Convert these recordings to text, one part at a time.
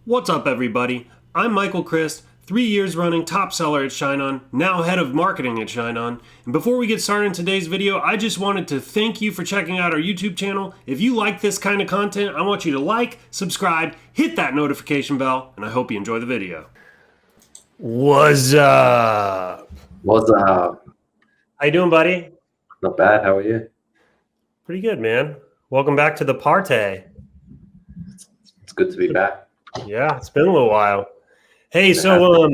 What's up, everybody? I'm Michael Krste, 3 years running top seller at ShineOn, now head of marketing at ShineOn. And before we get started in today's video, I just wanted to thank you for checking out our YouTube channel. If you like this kind of content, I want you to like, subscribe, hit that notification bell, and I hope you enjoy the video. What's up? What's up? How you doing, buddy? Not bad. How are you? Pretty good, man. Welcome back to the party. It's good to be back. Yeah, it's been a little while. Hey, so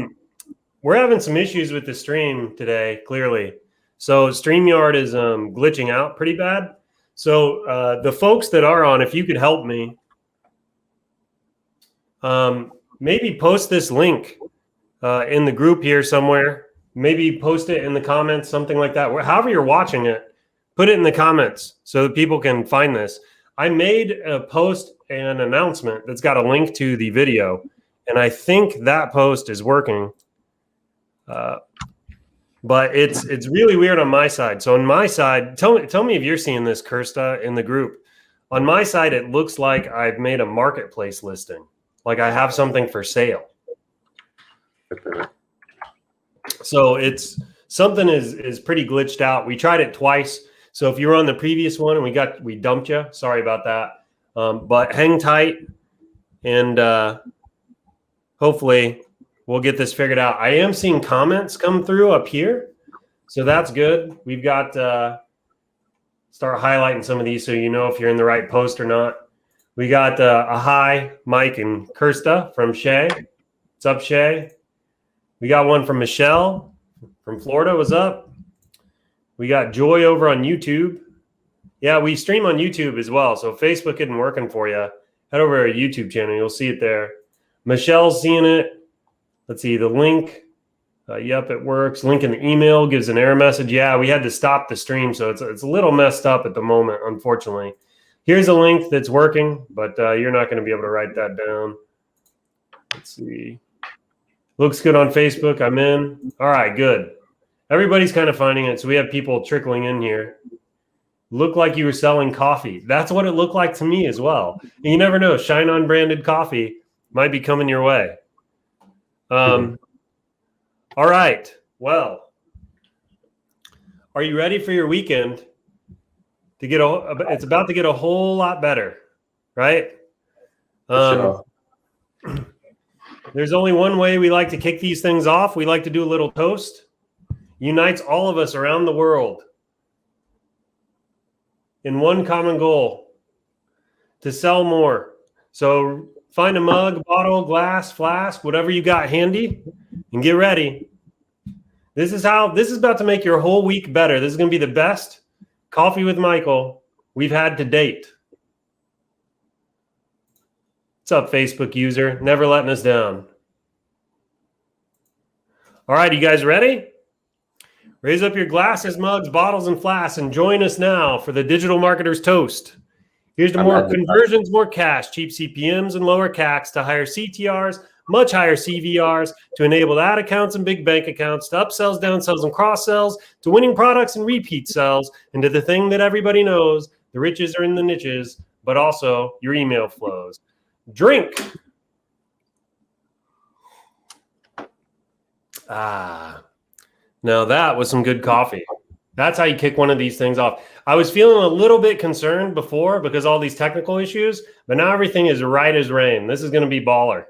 we're having some issues with the stream today, clearly. So StreamYard is glitching out pretty bad. So the folks that are on, if you could help me, maybe post this link in the group here somewhere. Maybe post it in the comments, something like that. However you're watching it, put it in the comments so that people can find this. I made a post and announcement that's got a link to the video, and I think that post is working. But it's really weird on my side. So on my side, tell me if you're seeing this, Krste, in the group. On my side, it looks like I've made a marketplace listing, like I have something for sale. So it's something is pretty glitched out. We tried it twice. So if you were on the previous one and we dumped you, sorry about that. But hang tight, and hopefully we'll get this figured out. I am seeing comments come through up here, so that's good. We've got start highlighting some of these so you know if you're in the right post or not. We got a hi, Mike and Krste from Shay. What's up, Shay? We got one from Michelle from Florida. What's up? We got Joy over on YouTube. Yeah, we stream on YouTube as well. So if Facebook isn't working for you, head over to our YouTube channel. You'll see it there. Michelle's seeing it. Let's see the link. Yep, it works. Link in the email gives an error message. Yeah, we had to stop the stream, so it's a little messed up at the moment, unfortunately. Here's a link that's working, but you're not going to be able to write that down. Let's see. Looks good on Facebook. I'm in. All right, good. Everybody's kind of finding it, so we have people trickling in here. Looked like you were selling coffee. That's what it looked like to me as well. And you never know. ShineOn branded coffee might be coming your way. All right. Well, are you ready for your weekend? It's about to get a whole lot better, right? Sure. There's only one way we like to kick these things off. We like to do a little toast. Unites all of us around the world in one common goal: to sell more. So find a mug, bottle, glass, flask, whatever you got handy, and get ready. This is about to make your whole week better. This is going to be the best Coffee with Michael we've had to date. What's up, Facebook user? Never letting us down. All right, you guys ready? Raise up your glasses, mugs, bottles, and flasks, and join us now for the Digital Marketer's Toast. Here's to more conversions, more cash, cheap CPMs, and lower CACs, to higher CTRs, much higher CVRs, to enable ad accounts and big bank accounts, to upsells, downsells, and cross-sells, to winning products and repeat sells, and to the thing that everybody knows: the riches are in the niches, but also your email flows. Drink. Now that was some good coffee. That's how you kick one of these things off. I was feeling a little bit concerned before because all these technical issues, but now everything is right as rain. This is going to be baller.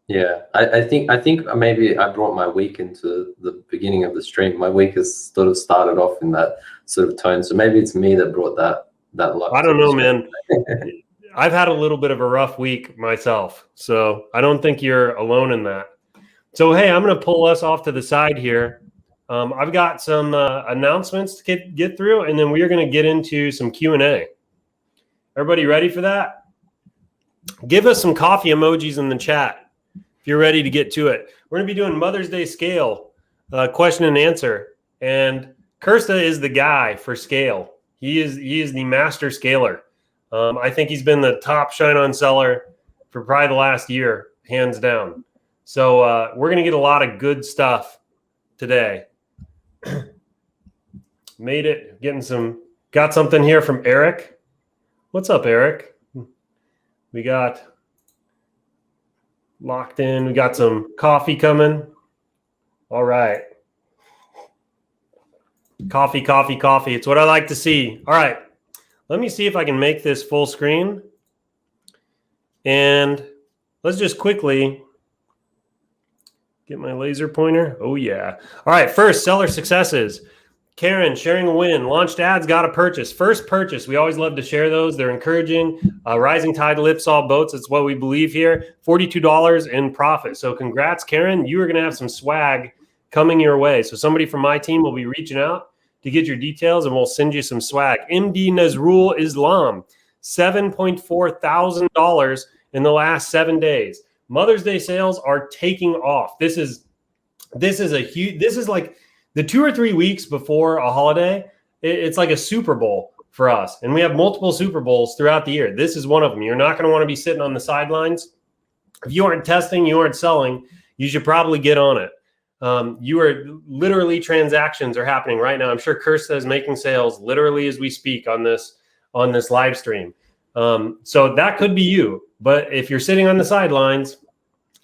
Yeah, I think maybe I brought my week into the beginning of the stream. My week has sort of started off in that sort of tone. So maybe it's me that brought that luck. I don't know, man. I've had a little bit of a rough week myself, so I don't think you're alone in that. So, hey, I'm going to pull us off to the side here. I've got some announcements to get through, and then we are going to get into some Q&A. Everybody ready for that? Give us some coffee emojis in the chat if you're ready to get to it. We're going to be doing Mother's Day scale, question and answer. And Krste is the guy for scale. He is the master scaler. I think he's been the top ShineOn seller for probably the last year, hands down. So we're going to get a lot of good stuff today. Made it. Got something here from Eric. What's up, Eric? We got locked in. We got some coffee coming. All right. Coffee, coffee, coffee. It's what I like to see. All right. Let me see if I can make this full screen. And let's just quickly get my laser pointer. Oh, yeah. All right. First, seller successes. Karen, sharing a win. Launched ads, got a purchase. First purchase. We always love to share those. They're encouraging. Rising tide lifts all boats. It's what we believe here. $42 in profit. So congrats, Karen. You are going to have some swag coming your way. So somebody from my team will be reaching out to get your details, and we'll send you some swag. MD Nazrul Islam, $7.4 thousand in the last 7 days. Mother's Day sales are taking off. This is like the 2 or 3 weeks before a holiday. It's like a Super Bowl for us, and we have multiple Super Bowls throughout the year. This is one of them. You're not going to want to be sitting on the sidelines. If you aren't testing, you aren't selling, you should probably get on it. You are literally, transactions are happening right now. I'm sure Krste is making sales literally as we speak on this live stream. So that could be you. But if you're sitting on the sidelines,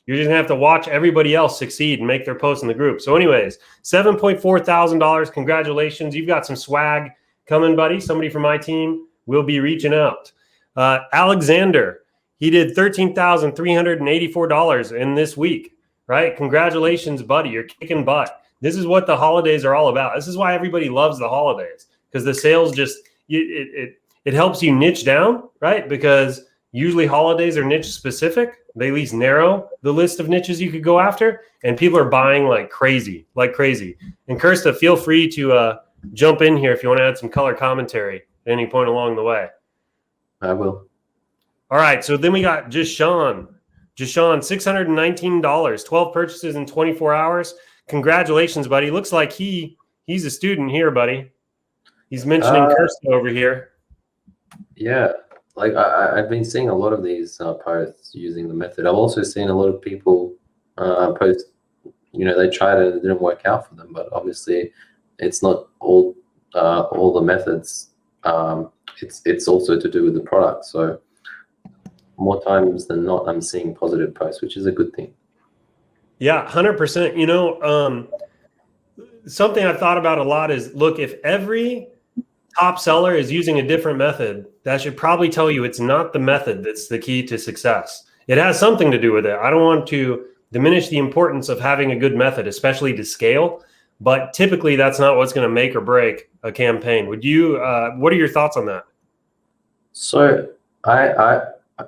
you're just gonna have to watch everybody else succeed and make their posts in the group. So anyways, $7.4 thousand. Congratulations. You've got some swag coming, buddy. Somebody from my team will be reaching out. Alexander, he did $13,384 in this week. Right? Congratulations, buddy. You're kicking butt. This is what the holidays are all about. This is why everybody loves the holidays, because the sales just, it helps you niche down, right? Because usually holidays are niche specific. They at least narrow the list of niches you could go after, and people are buying like crazy. And Krste, feel free to jump in here if you want to add some color commentary at any point along the way. I will. All right. So then we got Jishan, $619, 12 purchases in 24 hours. Congratulations, buddy. Looks like he's a student here, buddy. He's mentioning Krste over here. Yeah, like I've been seeing a lot of these posts using the method. I've also seen a lot of people post, they tried it and it didn't work out for them, but obviously it's not all the methods. It's also to do with the product. So more times than not, I'm seeing positive posts, which is a good thing. Yeah, 100%. Something I've thought about a lot is, look, if every top seller is using a different method, that should probably tell you it's not the method that's the key to success. It has something to do with it. I don't want to diminish the importance of having a good method, especially to scale, but typically that's not what's going to make or break a campaign. What are your thoughts on that? So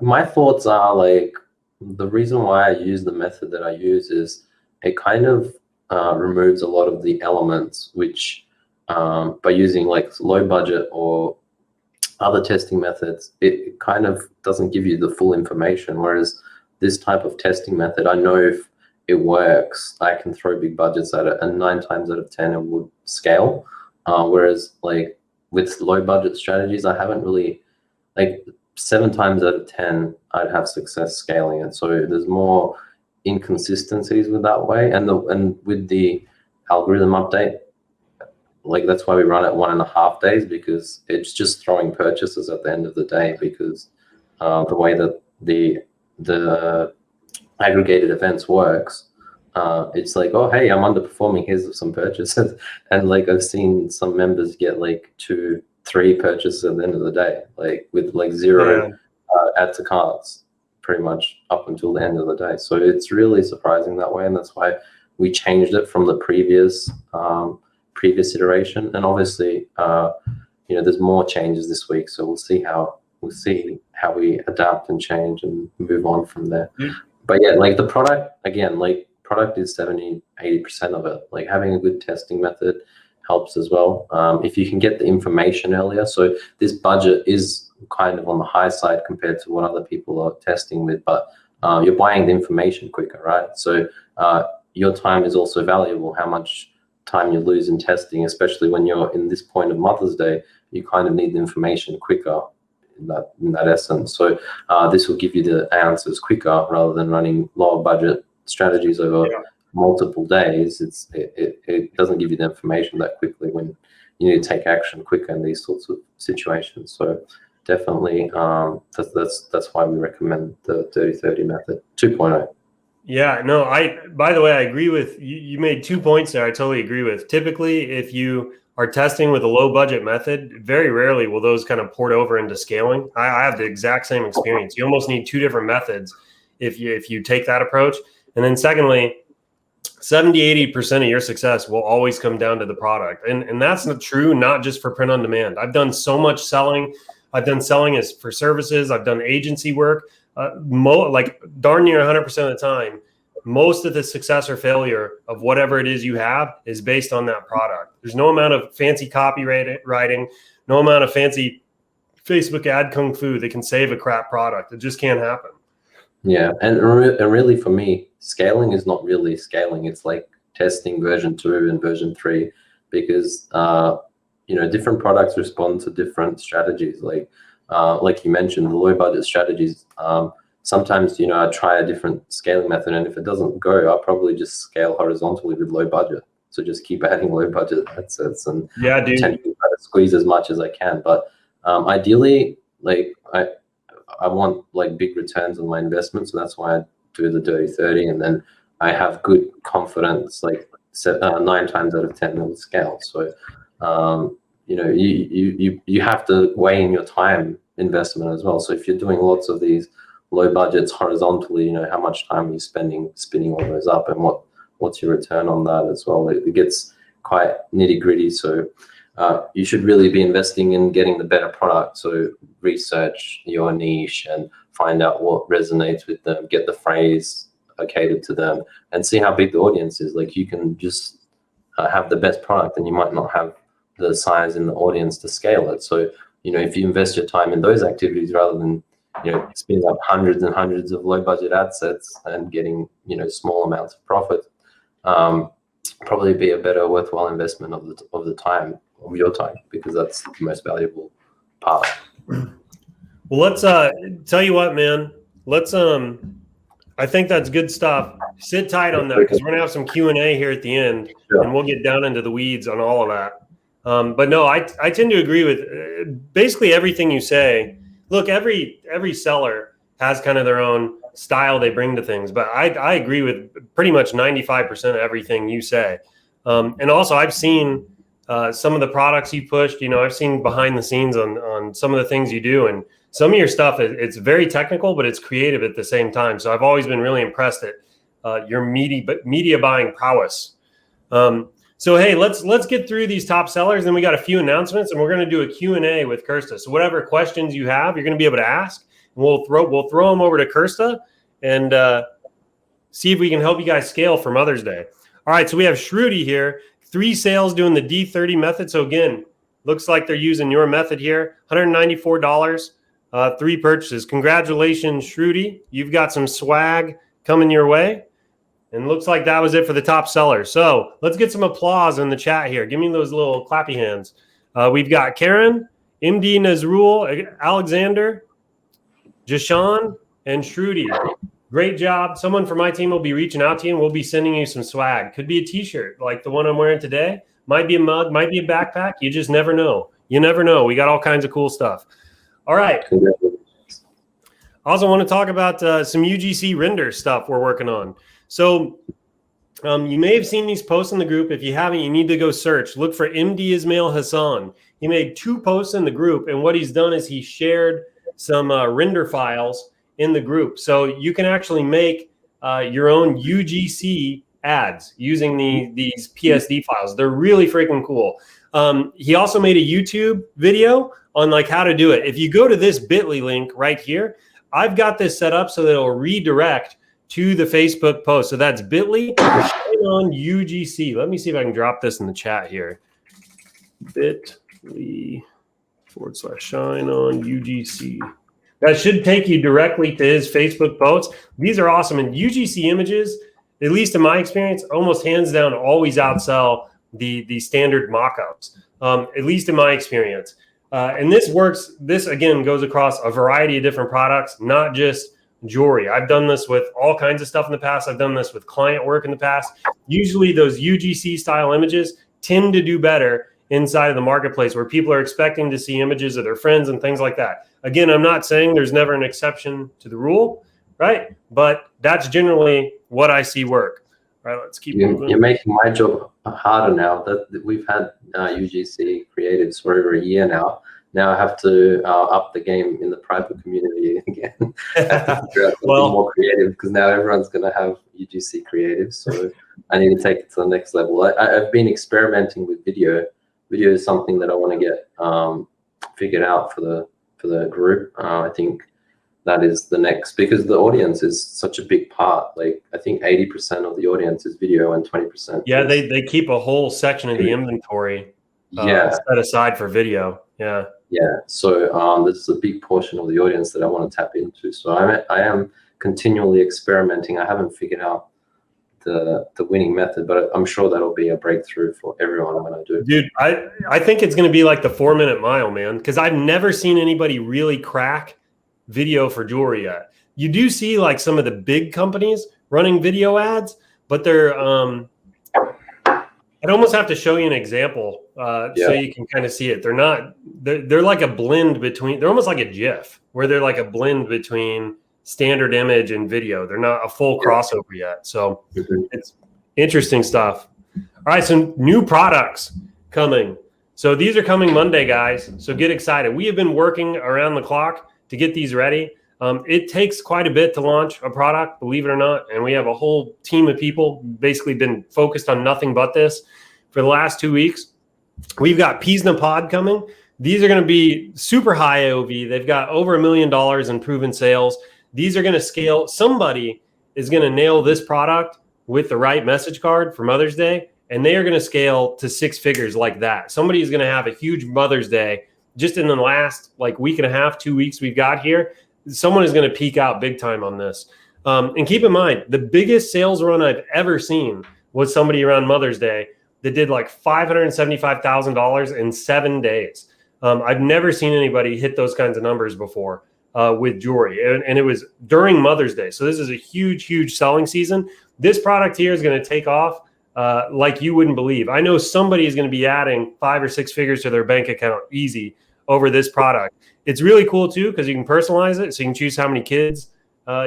my thoughts are, like, the reason why I use the method that I use is it kind of removes a lot of the elements which by using like low budget or other testing methods, it kind of doesn't give you the full information. Whereas this type of testing method, I know if it works, I can throw big budgets at it, and 9 times out of 10 it would scale. Whereas like with low budget strategies, I haven't really, like, 7 times out of 10 I'd have success scaling it. So there's more inconsistencies with that way, and with the algorithm update, like, that's why we run it 1.5 days, because it's just throwing purchases at the end of the day, because the way that the aggregated events works, it's like, oh, hey, I'm underperforming, here's some purchases. And like, I've seen some members get like 2-3 purchases at the end of the day, like with like 0 add to carts pretty much up until the end of the day. So it's really surprising that way, and that's why we changed it from the previous iteration. And obviously there's more changes this week, so we'll see how we adapt and change and move on from there. But yeah, like the product, again, like product is 70-80% of it. Like having a good testing method helps as well. If you can get the information earlier, so this budget is kind of on the high side compared to what other people are testing with, but you're buying the information quicker, right? So your time is also valuable. How much time you lose in testing, especially when you're in this point of Mother's Day, you kind of need the information quicker in that essence. So this will give you the answers quicker rather than running lower budget strategies over multiple days. It doesn't give you the information that quickly when you need to take action quicker in these sorts of situations. So definitely that's why we recommend the 30-30 method 2.0. Yeah, no, by the way, I agree with you. You made 2 points there. I totally agree with. Typically, if you are testing with a low budget method, very rarely will those kind of port over into scaling. I have the exact same experience. You almost need two different methods if you take that approach. And then secondly, 70-80% of your success will always come down to the product. And that's not true, not just for print on demand. I've done so much selling. I've done selling as for services. I've done agency work. Like darn near 100% of the time, most of the success or failure of whatever it is you have is based on that product. There's no amount of fancy copywriting, no amount of fancy Facebook ad kung fu that can save a crap product. It just can't happen. Yeah, and really for me, scaling is not really scaling. It's like testing version 2 and version 3, because different products respond to different strategies. Like you mentioned, the low budget strategies. Sometimes I try a different scaling method, and if it doesn't go, I'll probably just scale horizontally with low budget. So just keep adding low budget assets and yeah, dude, try to squeeze as much as I can. But ideally, like I want like big returns on my investment, so that's why I do the dirty 30, and then I have good confidence, like 9 times out of 10 it will scale. So you have to weigh in your time investment as well. So if you're doing lots of these low budgets horizontally, how much time are you spending spinning all those up, and what's your return on that as well? It gets quite nitty gritty. So you should really be investing in getting the better product. So research your niche and find out what resonates with them, get the phrase catered to them, and see how big the audience is. Like you can just have the best product, and you might not have the size in the audience to scale it. So if you invest your time in those activities rather than spending up hundreds and hundreds of low budget ad sets and getting small amounts of profit, probably be a better worthwhile investment of the time, of your time, because that's the most valuable part. Well, let's tell you what, man. Let's I think that's good stuff. Sit tight on that, because we're gonna have some Q&A here at the end, sure, and we'll get down into the weeds on all of that. But no, I tend to agree with basically everything you say. Look, every seller has kind of their own style they bring to things, but I agree with pretty much 95% of everything you say. And also, I've seen some of the products you pushed. I've seen behind the scenes on some of the things you do, and some of your stuff, it's very technical, but it's creative at the same time. So I've always been really impressed at your media buying prowess. So hey, let's get through these top sellers. Then we got a few announcements, and we're going to do a Q&A with Krste. So whatever questions you have, you're going to be able to ask, and we'll throw them over to Krste and see if we can help you guys scale for Mother's Day. All right, so we have Shruti here. 3 sales doing the D30 method. So again, looks like they're using your method here. $194, 3 purchases. Congratulations, Shruti. You've got some swag coming your way. And looks like that was it for the top seller. So let's get some applause in the chat here. Give me those little clappy hands. We've got Karen, MD Nazrul, Alexander, Jashawn, and Shruti. Great job. Someone from my team will be reaching out to you, and we'll be sending you some swag. Could be a t-shirt like the one I'm wearing today. Might be a mug, might be a backpack. You just never know. You never know. We got all kinds of cool stuff. All right. I also want to talk about some UGC render stuff we're working on. So you may have seen these posts in the group. If you haven't, you need to go search. Look for MD Ismail Hassan. He made 2 posts in the group, and what he's done is he shared some render files in the group. So you can actually make your own UGC ads using these PSD files. They're really freaking cool. He also made a YouTube video on like how to do it. If you go to this bit.ly link right here, I've got this set up so that it'll redirect to the Facebook post. So that's bit.ly ShineOn UGC. Let me see if I can drop this in the chat here. bit.ly /ShineOn UGC. That should take you directly to his Facebook posts. These are awesome. And UGC images, at least in my experience, almost hands down always outsell the standard mockups, at least in my experience. And this works. This, again, goes across a variety of different products, not just jewelry. I've done this with all kinds of stuff in the past. I've done this with client work in the past. Usually those UGC style images tend to do better inside of the marketplace where people are expecting to see images of their friends and things like that. Again, I'm not saying there's never an exception to the rule, right? But that's generally what I see work. All right, let's keep moving. You're making my job harder now. That we've had UGC creatives for over a year now. Now I have to up the game in the private community again. I have to figure out something more creative, because now everyone's going to have UGC creatives. So I need to take it to the next level. I've been experimenting with video. Video is something that I want to get figured out for the group. I think that is the next, because the audience is such a big part. Like, I think 80% of the audience is video and 20%. Yeah, they keep a whole section of the inventory set aside for video. Yeah. So this is a big portion of the audience that I want to tap into. So I am continually experimenting. I haven't figured out the winning method, but I'm sure that'll be a breakthrough for everyone when I do. Dude, I think it's going to be like the 4-minute mile, man, because I've never seen anybody really crack video for jewelry yet. You do see like some of the big companies running video ads, but they're I'd almost have to show you an example so you can kind of see it. They're like a blend between, they're almost like a GIF, where they're like a blend between standard image and video. They're not a full crossover yet. So it's interesting stuff. All right, so new products coming. So these are coming Monday, guys. So get excited. We have been working around the clock to get these ready. It takes quite a bit to launch a product, believe it or not. And we have a whole team of people basically been focused on nothing but this for the last 2 weeks. We've got Peas in a Pod coming. These are going to be super high AOV. They've got over $1 million in proven sales. These are going to scale. Somebody is going to nail this product with the right message card for Mother's Day, and they are going to scale to 6 figures like that. Somebody is going to have a huge Mother's Day just in the last like week and a half, 2 weeks we've got here. Someone is going to peak out big time on this. And keep in mind, the biggest sales run I've ever seen was somebody around Mother's Day that did like $575,000 in 7 days. I've never seen anybody hit those kinds of numbers before with jewelry. And it was during Mother's Day. So this is a huge, huge selling season. This product here is going to take off like you wouldn't believe. I know somebody is going to be adding 5 or 6 figures to their bank account easy over this product. It's really cool too, because you can personalize it. So you can choose how many kids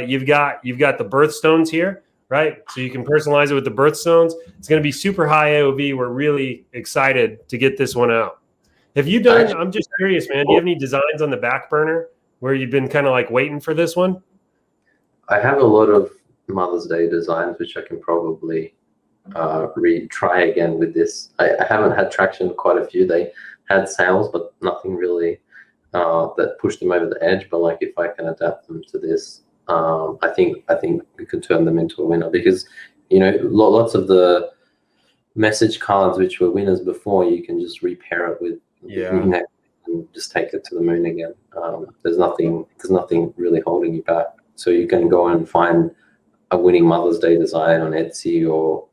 you've got. You've got the birthstones here, right? So you can personalize it with the birthstones. It's going to be super high AOV. We're really excited to get this one out. Have you done, I'm just curious, man, do you have any designs on the back burner where you've been kind of like waiting for this one? I have a lot of Mother's Day designs, which I can probably retry again with this. I haven't had traction with quite a few. They had sales, but nothing really that pushed them over the edge. But like, if I can adapt them to this, I think we could turn them into a winner, because lots of the message cards which were winners before, you can just repair it with and just take it to the moon again. There's nothing really holding you back. So you can go and find a winning Mother's Day design on Etsy or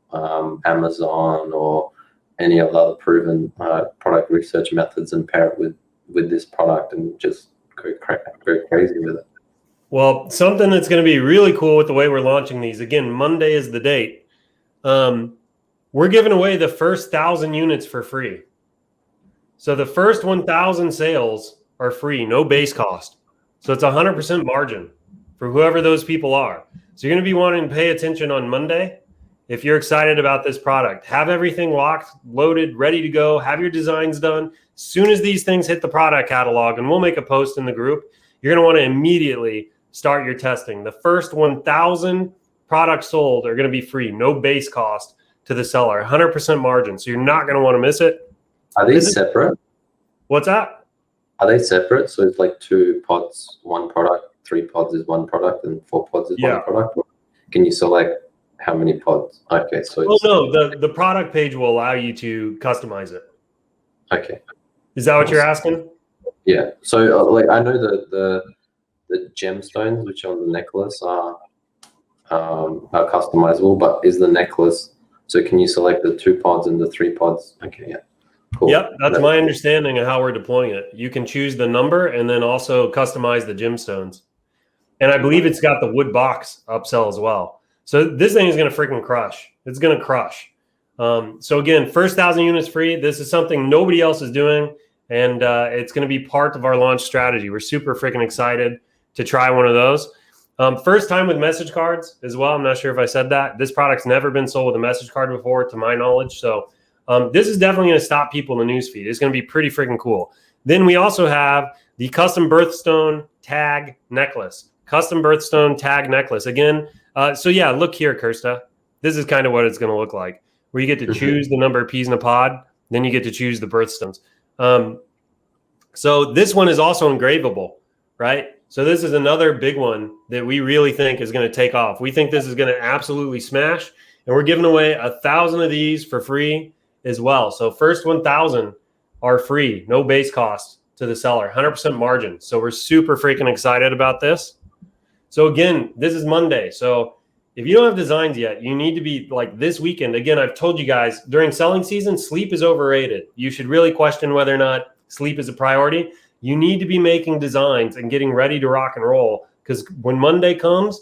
Amazon or any of the other proven product research methods and pair it with this product and just go crazy with it. Well, something that's going to be really cool with the way we're launching these, again, Monday is the date. We're giving away the first 1,000 units for free. So the first 1,000 sales are free, no base cost. So it's 100% margin for whoever those people are. So you're going to be wanting to pay attention on Monday. If you're excited about this product, have everything locked, loaded, ready to go, have your designs done. As soon as these things hit the product catalog, and we'll make a post in the group, you're going to want to immediately start your testing. The first 1,000 products sold are going to be free, no base cost to the seller, 100% margin. So you're not going to want to miss it. Are these separate? What's that? Are they separate? So it's like 2 pods, 1 product, 3 pods is 1 product, and 4 pods is 1 product? Or can you select how many pods? Okay, so the product page will allow you to customize it. Okay. Is that what you're asking? Yeah. So like, I know the gemstones which are on the necklace are customizable, but is the necklace, so can you select the 2 pods and the 3 pods? Okay, yeah. Cool. Yep, that's my understanding of how we're deploying it. You can choose the number and then also customize the gemstones. And I believe it's got the wood box upsell as well. So this thing is going to freaking crush. It's going to crush. So again, first 1,000 units free. This is something nobody else is doing. And it's going to be part of our launch strategy. We're super freaking excited to try one of those. First time with message cards as well. I'm not sure if I said that. This product's never been sold with a message card before, to my knowledge. So this is definitely going to stop people in the newsfeed. It's going to be pretty freaking cool. Then we also have the custom birthstone tag necklace. Custom birthstone tag necklace. Again, so yeah, look here, Krste. This is kind of what it's going to look like, where you get to choose the number of peas in a pod. Then you get to choose the birthstones. So this one is also engravable, right? So this is another big one that we really think is going to take off. We think this is going to absolutely smash, and we're giving away 1,000 of these for free as well. So first 1,000 are free, no base cost to the seller, 100% margin. So we're super freaking excited about this. So again, this is Monday. So if you don't have designs yet, you need to be like this weekend. Again, I've told you guys during selling season, sleep is overrated. You should really question whether or not sleep is a priority. You need to be making designs and getting ready to rock and roll, because when Monday comes,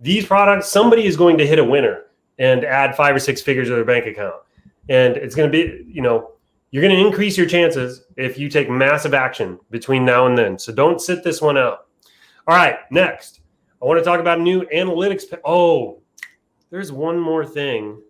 these products, somebody is going to hit a winner and add 5 or 6 figures to their bank account. And it's going to be, you're going to increase your chances if you take massive action between now and then. So don't sit this one out. All right, next, I want to talk about new analytics. Oh, there's one more thing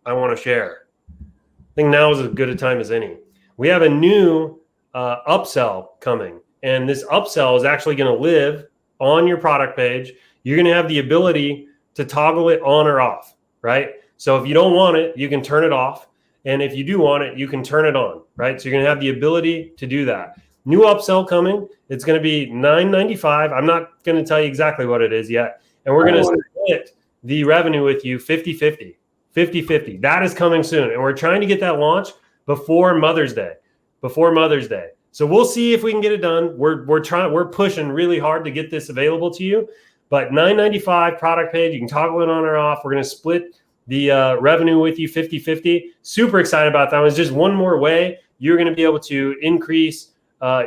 I want to share. I think now is as good a time as any. We have a new upsell coming, and this upsell is actually going to live on your product page. You're going to have the ability to toggle it on or off, right? So if you don't want it, you can turn it off. And if you do want it, you can turn it on, right? So you're going to have the ability to do that. New upsell coming. It's going to be $9.95. I'm not going to tell you exactly what it is yet. And we're going to split the revenue with you 50-50. 50-50. That is coming soon. And we're trying to get that launch before Mother's Day. So we'll see if we can get it done. We're pushing really hard to get this available to you. But $9.95 product page, you can toggle it on or off. We're going to split the revenue with you 50-50. Super excited about that. It's just one more way you're going to be able to increase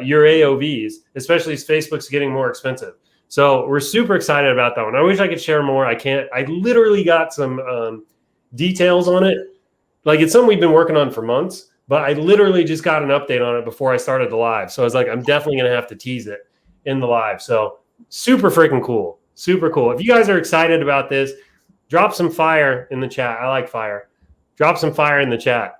your AOVs, especially as Facebook's getting more expensive. So we're super excited about that one. I wish I could share more. I can't. I literally got some details on it. Like, it's something we've been working on for months, but I literally just got an update on it before I started the live. So I was like, I'm definitely going to have to tease it in the live. So super freaking cool. Super cool. If you guys are excited about this, drop some fire in the chat. I like fire. Drop some fire in the chat.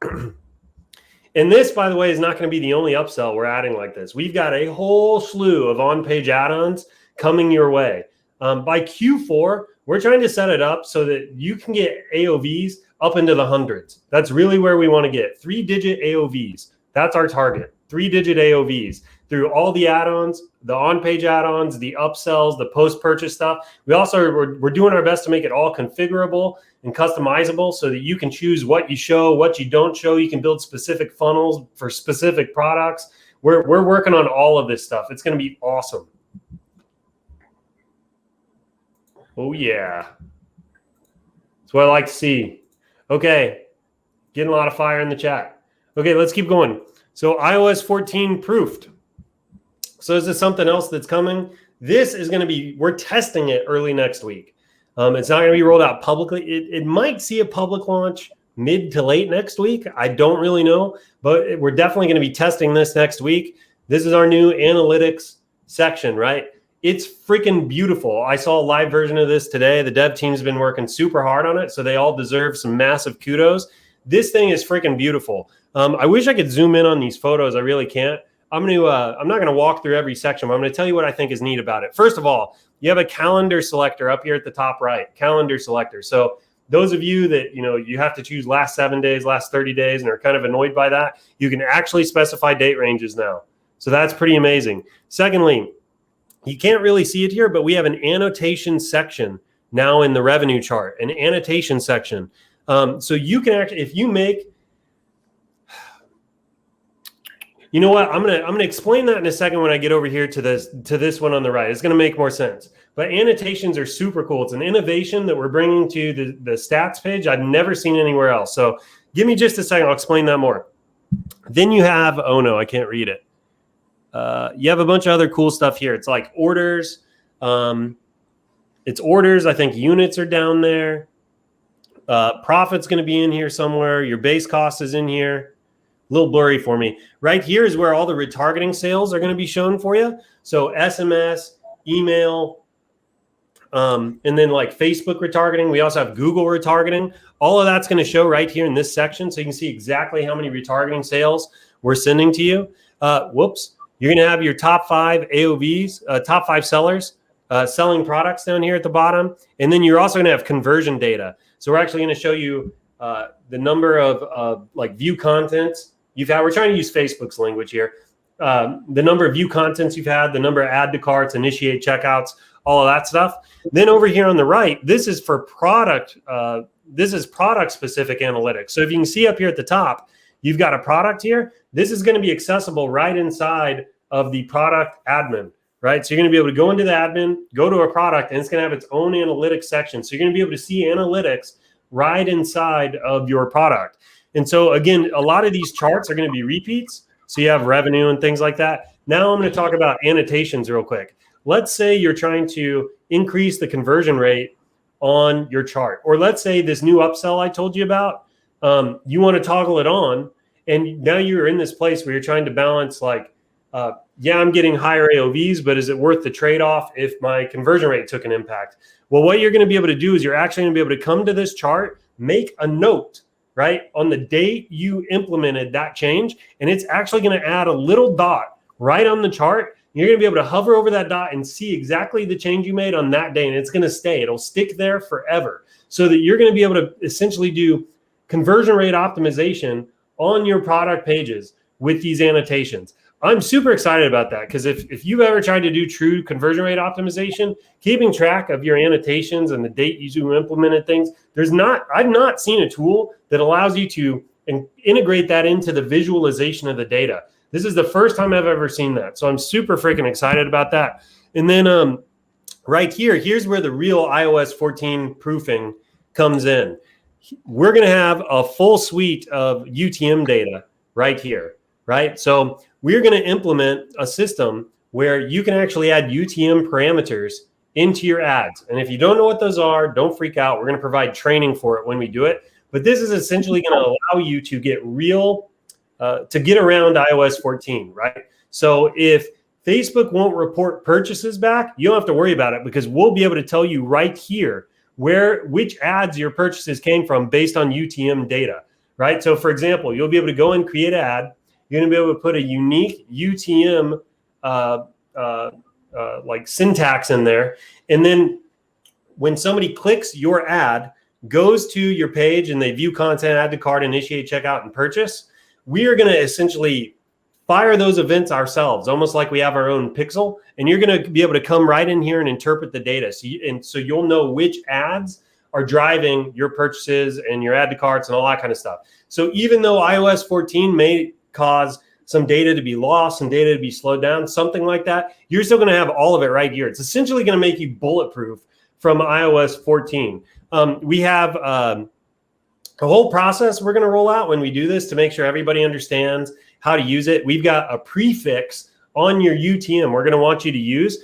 And this, by the way, is not going to be the only upsell we're adding like this. We've got a whole slew of on-page add-ons coming your way. By Q4, we're trying to set it up so that you can get AOVs up into the hundreds. That's really where we want to get. 3-digit AOVs. That's our target. 3-digit AOVs through all the add-ons, the on-page add-ons, the upsells, the post-purchase stuff. We also, we're doing our best to make it all configurable and customizable so that you can choose what you show, what you don't show. You can build specific funnels for specific products. We're working on all of this stuff. It's going to be awesome. Oh, yeah. That's what I like to see. Okay. Getting a lot of fire in the chat. Okay, let's keep going. So iOS 14 proofed. So is this something else that's coming? This is going to be, we're testing it early next week. It's not going to be rolled out publicly. It might see a public launch mid to late next week. I don't really know, but we're definitely going to be testing this next week. This is our new analytics section, right? It's freaking beautiful. I saw a live version of this today. The dev team's been working super hard on it, so they all deserve some massive kudos. This thing is freaking beautiful. I wish I could zoom in on these photos. I really can't. I'm not going to walk through every section, but I'm going to tell you what I think is neat about it. First of all, you have a calendar selector up here at the top right, calendar selector. So those of you that, you have to choose last 7 days, last 30 days, and are kind of annoyed by that, you can actually specify date ranges now. So that's pretty amazing. Secondly, you can't really see it here, but we have an annotation section now in the revenue chart, an annotation section. So you can actually, if you make, you know what? I'm gonna explain that in a second when I get over here to this one on the right. It's gonna make more sense. But annotations are super cool. It's an innovation that we're bringing to the stats page. I've never seen anywhere else. So give me just a second. I'll explain that more. Then you have, oh no, I can't read it. You have a bunch of other cool stuff here. It's like orders. It's orders. I think units are down there. Profit's going to be in here somewhere. Your base cost is in here. a little blurry for me. Right here is where all the retargeting sales are going to be shown for you. So SMS, email, and then like Facebook retargeting. We also have Google retargeting. All of that's going to show right here in this section. So you can see exactly how many retargeting sales we're sending to you. You're going to have your top 5 AOVs, top 5 sellers selling products down here at the bottom. And then you're also going to have conversion data. So we're actually going to show you the number of like view contents you've had. We're trying to use Facebook's language here. The number of view contents you've had, the number of add to carts, initiate checkouts, all of that stuff. Then over here on the right, this is for product. This is product specific analytics. So if you can see up here at the top, you've got a product here. This is going to be accessible right inside of the product admin, right? So you're going to be able to go into the admin, go to a product, and it's going to have its own analytics section. So you're going to be able to see analytics right inside of your product. And so again, a lot of these charts are going to be repeats. So you have revenue and things like that. Now I'm going to talk about annotations real quick. Let's say you're trying to increase the conversion rate on your chart. Or let's say this new upsell I told you about, you want to toggle it on. And now you're in this place where you're trying to balance like, I'm getting higher AOVs, but is it worth the trade-off if my conversion rate took an impact? Well, what you're going to be able to do is you're actually going to be able to come to this chart, make a note, right, on the date you implemented that change, and it's actually going to add a little dot right on the chart. You're going to be able to hover over that dot and see exactly the change you made on that day, and it's going to stay. It'll stick there forever so that you're going to be able to essentially do conversion rate optimization on your product pages with these annotations. I'm super excited about that because if you've ever tried to do true conversion rate optimization, keeping track of your annotations and the date you implemented things, I've not seen a tool that allows you to integrate that into the visualization of the data. This is the first time I've ever seen that. So I'm super freaking excited about that. And then right here's where the real iOS 14 proofing comes in. We're going to have a full suite of UTM data right here, right? So we're going to implement a system where you can actually add UTM parameters into your ads. And if you don't know what those are, don't freak out. We're going to provide training for it when we do it. But this is essentially going to allow you to get to get around iOS 14, right? So if Facebook won't report purchases back, you don't have to worry about it because we'll be able to tell you right here which ads your purchases came from based on UTM data, right? So for example, you'll be able to go and create an ad. You're going to be able to put a unique UTM like syntax in there. And then when somebody clicks your ad, goes to your page and they view content, add to cart, initiate checkout, and purchase, we are going to essentially fire those events ourselves, almost like we have our own pixel. And you're going to be able to come right in here and interpret the data. So you'll know which ads are driving your purchases and your add to carts and all that kind of stuff. So even though iOS 14 may cause some data to be lost and data to be slowed down, something like that, you're still going to have all of it right here. It's essentially going to make you bulletproof from iOS 14. We have a whole process we're going to roll out when we do this to make sure everybody understands how to use it. We've got a prefix on your UTM we're going to want you to use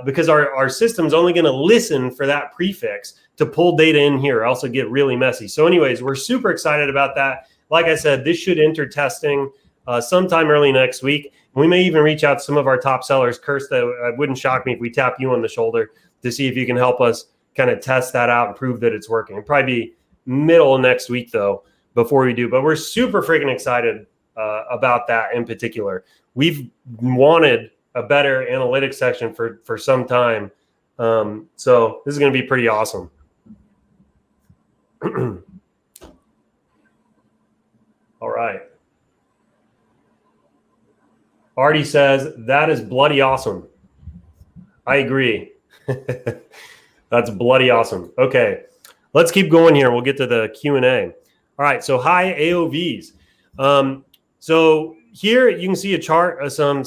because our system's only going to listen for that prefix to pull data in here, also get really messy. So anyways, we're super excited about that. Like I said, this should enter testing sometime early next week. We may even reach out to some of our top sellers. Krste, it wouldn't shock me if we tap you on the shoulder to see if you can help us kind of test that out and prove that it's working. It'll probably be middle of next week, though, before we do. But we're super freaking excited about that in particular. We've wanted a better analytics section for some time. So this is going to be pretty awesome. All right. Artie says, that is bloody awesome. I agree. That's bloody awesome. Okay, let's keep going here. We'll get to the Q&A. All right, so high AOVs. So here you can see a chart of some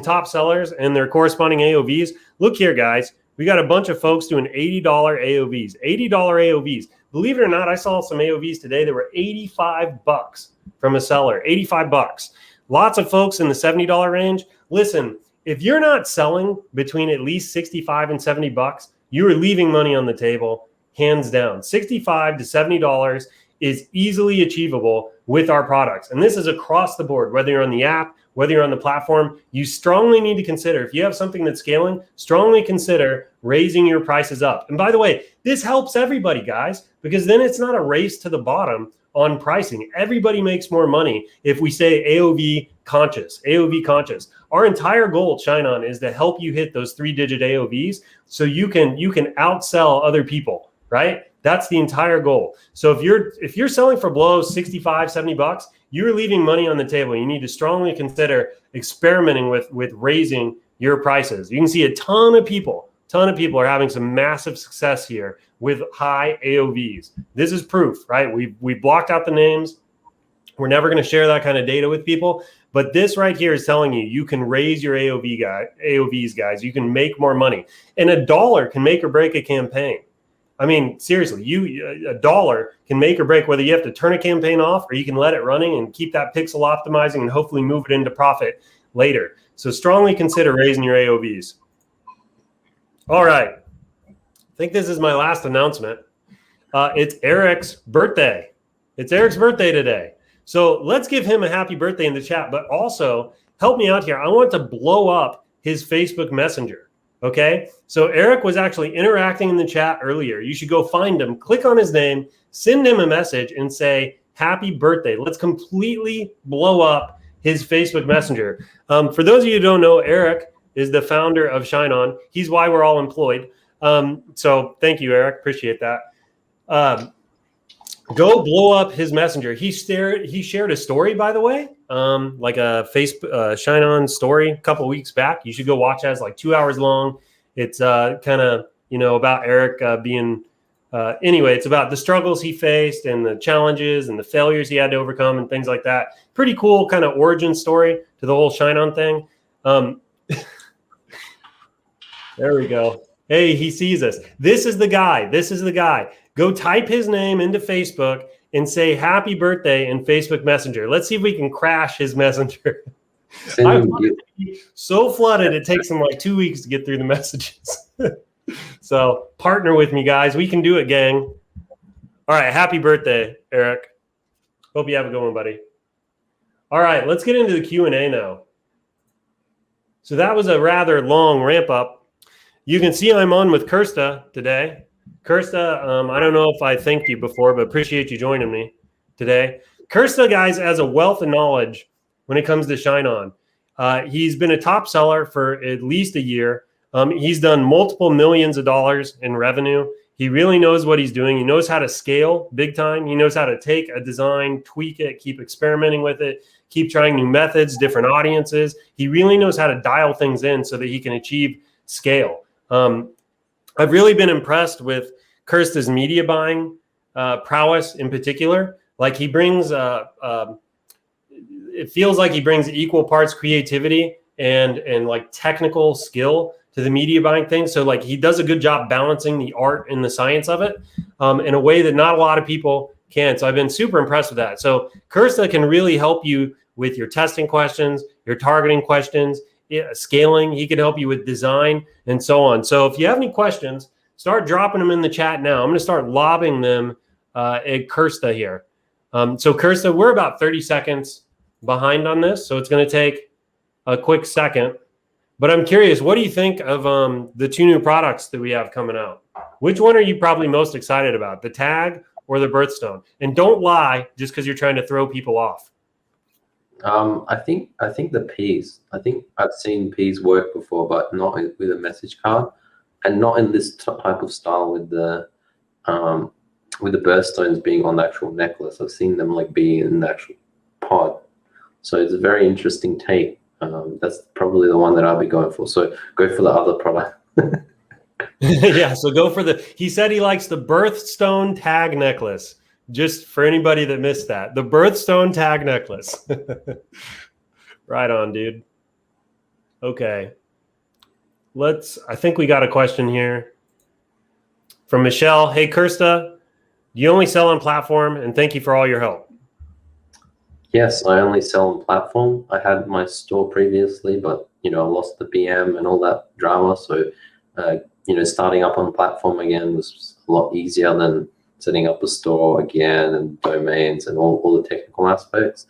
top sellers and their corresponding AOVs. Look here, guys. We got a bunch of folks doing $80 AOVs. $80 AOVs. Believe it or not, I saw some AOVs today that were $85 from a seller. $85. Lots of folks in the $70 range. Listen, if you're not selling between at least $65 and $70, you are leaving money on the table, hands down. $65 to $70 is easily achievable with our products. And this is across the board, whether you're on the app, whether you're on the platform. You strongly need to consider, if you have something that's scaling, strongly consider raising your prices up. And by the way, this helps everybody, guys, because then it's not a race to the bottom on pricing. Everybody makes more money if we say AOV conscious, AOV conscious. Our entire goal at ShineOn is to help you hit those 3-digit AOVs so you can outsell other people, right? That's the entire goal. So if you're selling for below 65, 70 bucks, you're leaving money on the table. You need to strongly consider experimenting with raising your prices. You can see a ton of people are having some massive success here with high AOVs. This is proof, right? We blocked out the names. We're never going to share that kind of data with people. But this right here is telling you can raise your AOVs, guys. You can make more money. And $1 can make or break a campaign. I mean, seriously, $1 can make or break whether you have to turn a campaign off or you can let it running and keep that pixel optimizing and hopefully move it into profit later. So strongly consider raising your AOVs. All right. I think this is my last announcement. It's Eric's birthday. It's Eric's birthday today. So let's give him a happy birthday in the chat, but also help me out here. I want to blow up his Facebook Messenger. Okay, so Eric was actually interacting in the chat earlier. You should go find him, click on his name, send him a message and say, happy birthday. Let's completely blow up his Facebook Messenger. For those of you who don't know, Eric is the founder of ShineOn. He's why we're all employed. So thank you, Eric. Appreciate that. Go blow up his messenger. He shared a story, by the way, like a Facebook ShineOn story a couple of weeks back. You should go watch that. It's like 2 hours long. It's kind of, about Eric being, anyway, it's about the struggles he faced and the challenges and the failures he had to overcome and things like that. Pretty cool kind of origin story to the whole ShineOn thing. There we go. Hey, he sees us. This is the guy. This is the guy. Go type his name into Facebook and say happy birthday in Facebook Messenger. Let's see if we can crash his messenger. I'm so flooded, it takes him like 2 weeks to get through the messages. So partner with me, guys. We can do it, gang. All right. Happy birthday, Eric. Hope you have a good one, buddy. All right. Let's get into the Q&A now. So that was a rather long ramp up. You can see I'm on with Krste today. Krste, I don't know if I thanked you before, but appreciate you joining me today. Krste, guys, has a wealth of knowledge when it comes to ShineOn. He's been a top seller for at least a year. He's done multiple millions of dollars in revenue. He really knows what he's doing. He knows how to scale big time. He knows how to take a design, tweak it, keep experimenting with it, keep trying new methods, different audiences. He really knows how to dial things in so that he can achieve scale. I've really been impressed with Krste's media buying prowess in particular. Like he brings, it feels like he brings equal parts creativity and like technical skill to the media buying thing. So like he does a good job balancing the art and the science of it in a way that not a lot of people can. So I've been super impressed with that. So Krste can really help you with your testing questions, your targeting questions, scaling. He can help you with design and so on. So if you have any questions, start dropping them in the chat now. I'm going to start lobbing them at Krste here. So Krste, we're about 30 seconds behind on this, so it's going to take a quick second. But I'm curious, what do you think of the 2 new products that we have coming out? Which one are you probably most excited about, the tag or the birthstone? And don't lie just because you're trying to throw people off. I think the peas. I think I've seen peas work before, but not with a message card, and not in this type of style with the birthstones being on the actual necklace. I've seen them like be in the actual pod, so it's a very interesting take. That's probably the one that I'll be going for. So go for the other product. Yeah, so go for he said he likes the birthstone tag necklace. Just for anybody that missed that, the birthstone tag necklace. Right on, dude. Okay. I think we got a question here from Michelle. Hey, Krste, you only sell on platform, and thank you for all your help. Yes, I only sell on platform. I had my store previously, but I lost the PM and all that drama. So, starting up on platform again was a lot easier than setting up a store again and domains and all the technical aspects.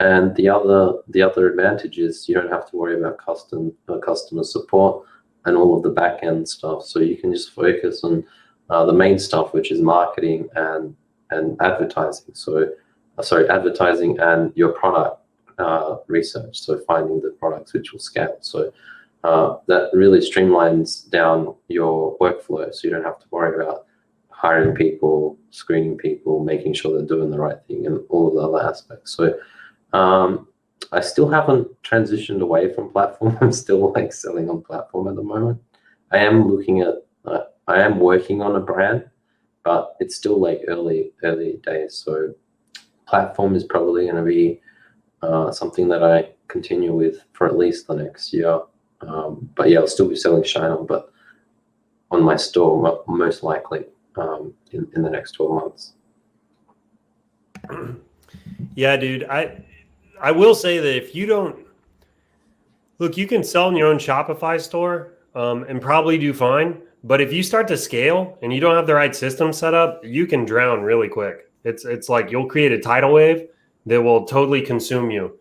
And the other advantage is you don't have to worry about customer support and all of the back end stuff. So you can just focus on the main stuff, which is marketing and advertising. So advertising and your product research. So finding the products which will scale. So that really streamlines down your workflow. So you don't have to worry about hiring people, screening people, making sure they're doing the right thing, and all of the other aspects. So I still haven't transitioned away from platform. I'm still like selling on platform at the moment. I am working on a brand, but it's still like early days. So platform is probably going to be something that I continue with for at least the next year. But yeah, I'll still be selling ShineOn, but on my store most likely in the next 12 months. Yeah, dude. I will say that if you don't look, you can sell in your own Shopify store and probably do fine. But if you start to scale and you don't have the right system set up, you can drown really quick. It's like you'll create a tidal wave that will totally consume you.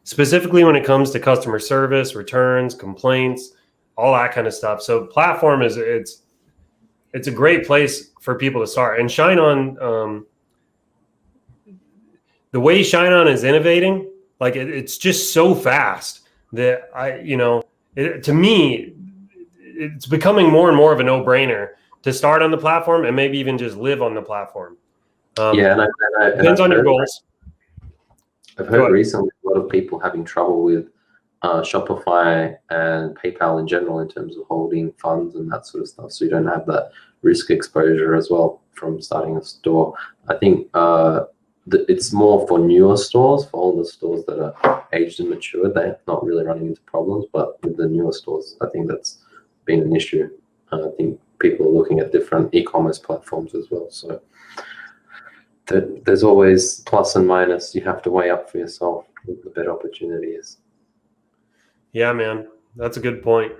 Specifically when it comes to customer service, returns, complaints, all that kind of stuff. So platform it's a great place for people to start. And ShineOn, the way ShineOn is innovating, like it's just so fast that to me, it's becoming more and more of a no-brainer to start on the platform and maybe even just live on the platform. Depends on your goals. I've heard recently a lot of people having trouble with Shopify and PayPal in general in terms of holding funds and that sort of stuff. So you don't have that risk exposure as well from starting a store. I think it's more for newer stores. For older stores that are aged and matured, they're not really running into problems. But with the newer stores, I think that's been an issue. I think people are looking at different e-commerce platforms as well. So there's always plus and minus. You have to weigh up for yourself what the better opportunity is. Yeah, man, that's a good point.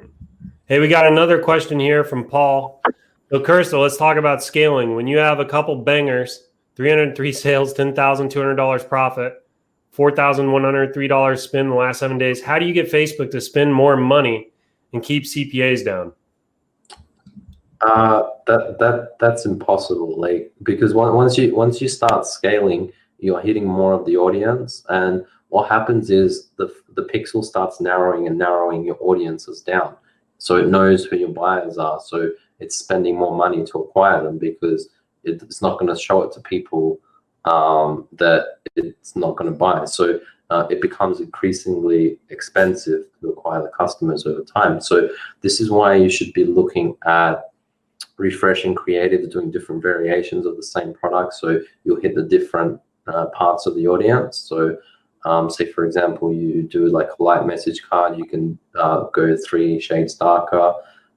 Hey, we got another question here from Paul. So, Krste, let's talk about scaling. When you have a couple bangers, 303 sales, $10,200 profit, $4,103 spend in the last 7 days, how do you get Facebook to spend more money and keep CPAs down? That's impossible. Like, because once you start scaling, you're hitting more of the audience, and what happens is the pixel starts narrowing your audiences down, so it knows who your buyers are. So it's spending more money to acquire them because it's not going to show it to people that it's not going to buy. So it becomes increasingly expensive to acquire the customers over time. So this is why you should be looking at refreshing creative, doing different variations of the same product, so you'll hit the different parts of the audience. So say for example you do like a light message card, you can go 3 shades darker,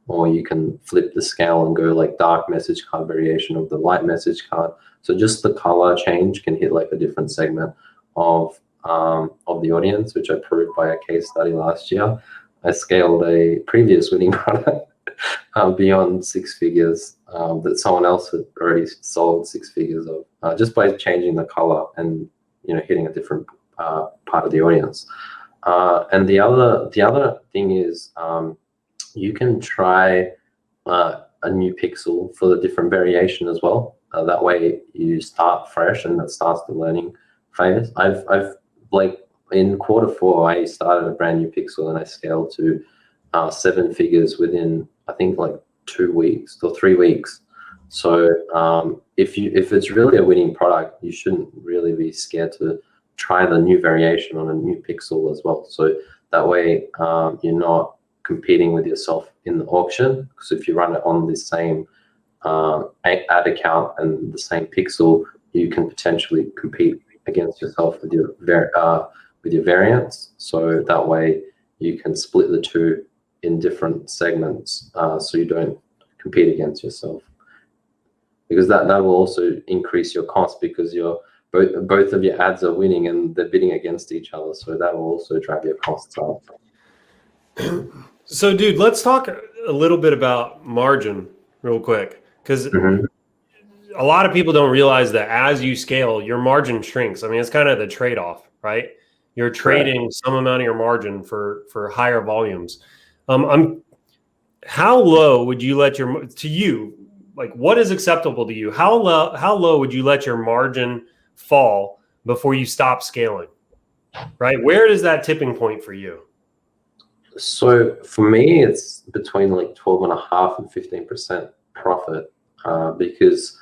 or you can flip the scale and go like dark message card variation of the light message card. So just the color change can hit like a different segment of the audience, which I proved by a case study last year. I scaled a previous winning product beyond 6 figures that someone else had already sold 6 figures of, just by changing the color and hitting a different part of the audience. And the other thing is you can try a new pixel for the different variation as well. That way you start fresh and that starts the learning phase. I've like in Q4 I started a brand new pixel and I scaled to 7 figures within I think like 2 weeks or 3 weeks. So if it's really a winning product, you shouldn't really be scared to try the new variation on a new pixel as well. So that way you're not competing with yourself in the auction, because if you run it on the same ad account and the same pixel, you can potentially compete against yourself with your variants. So that way you can split the two in different segments, so you don't compete against yourself, because that will also increase your cost, because you're both of your ads are winning and they're bidding against each other, so that will also drive your costs up. So dude, let's talk a little bit about margin real quick, because a lot of people don't realize that as you scale, your margin shrinks. I mean, it's kind of the trade-off, right? You're trading some amount of your margin for higher volumes. How low would you let like what is acceptable to you? How low would you let your margin fall before you stop scaling? Right? Where is that tipping point for you? So for me, it's between like 12.5 and 15% profit, because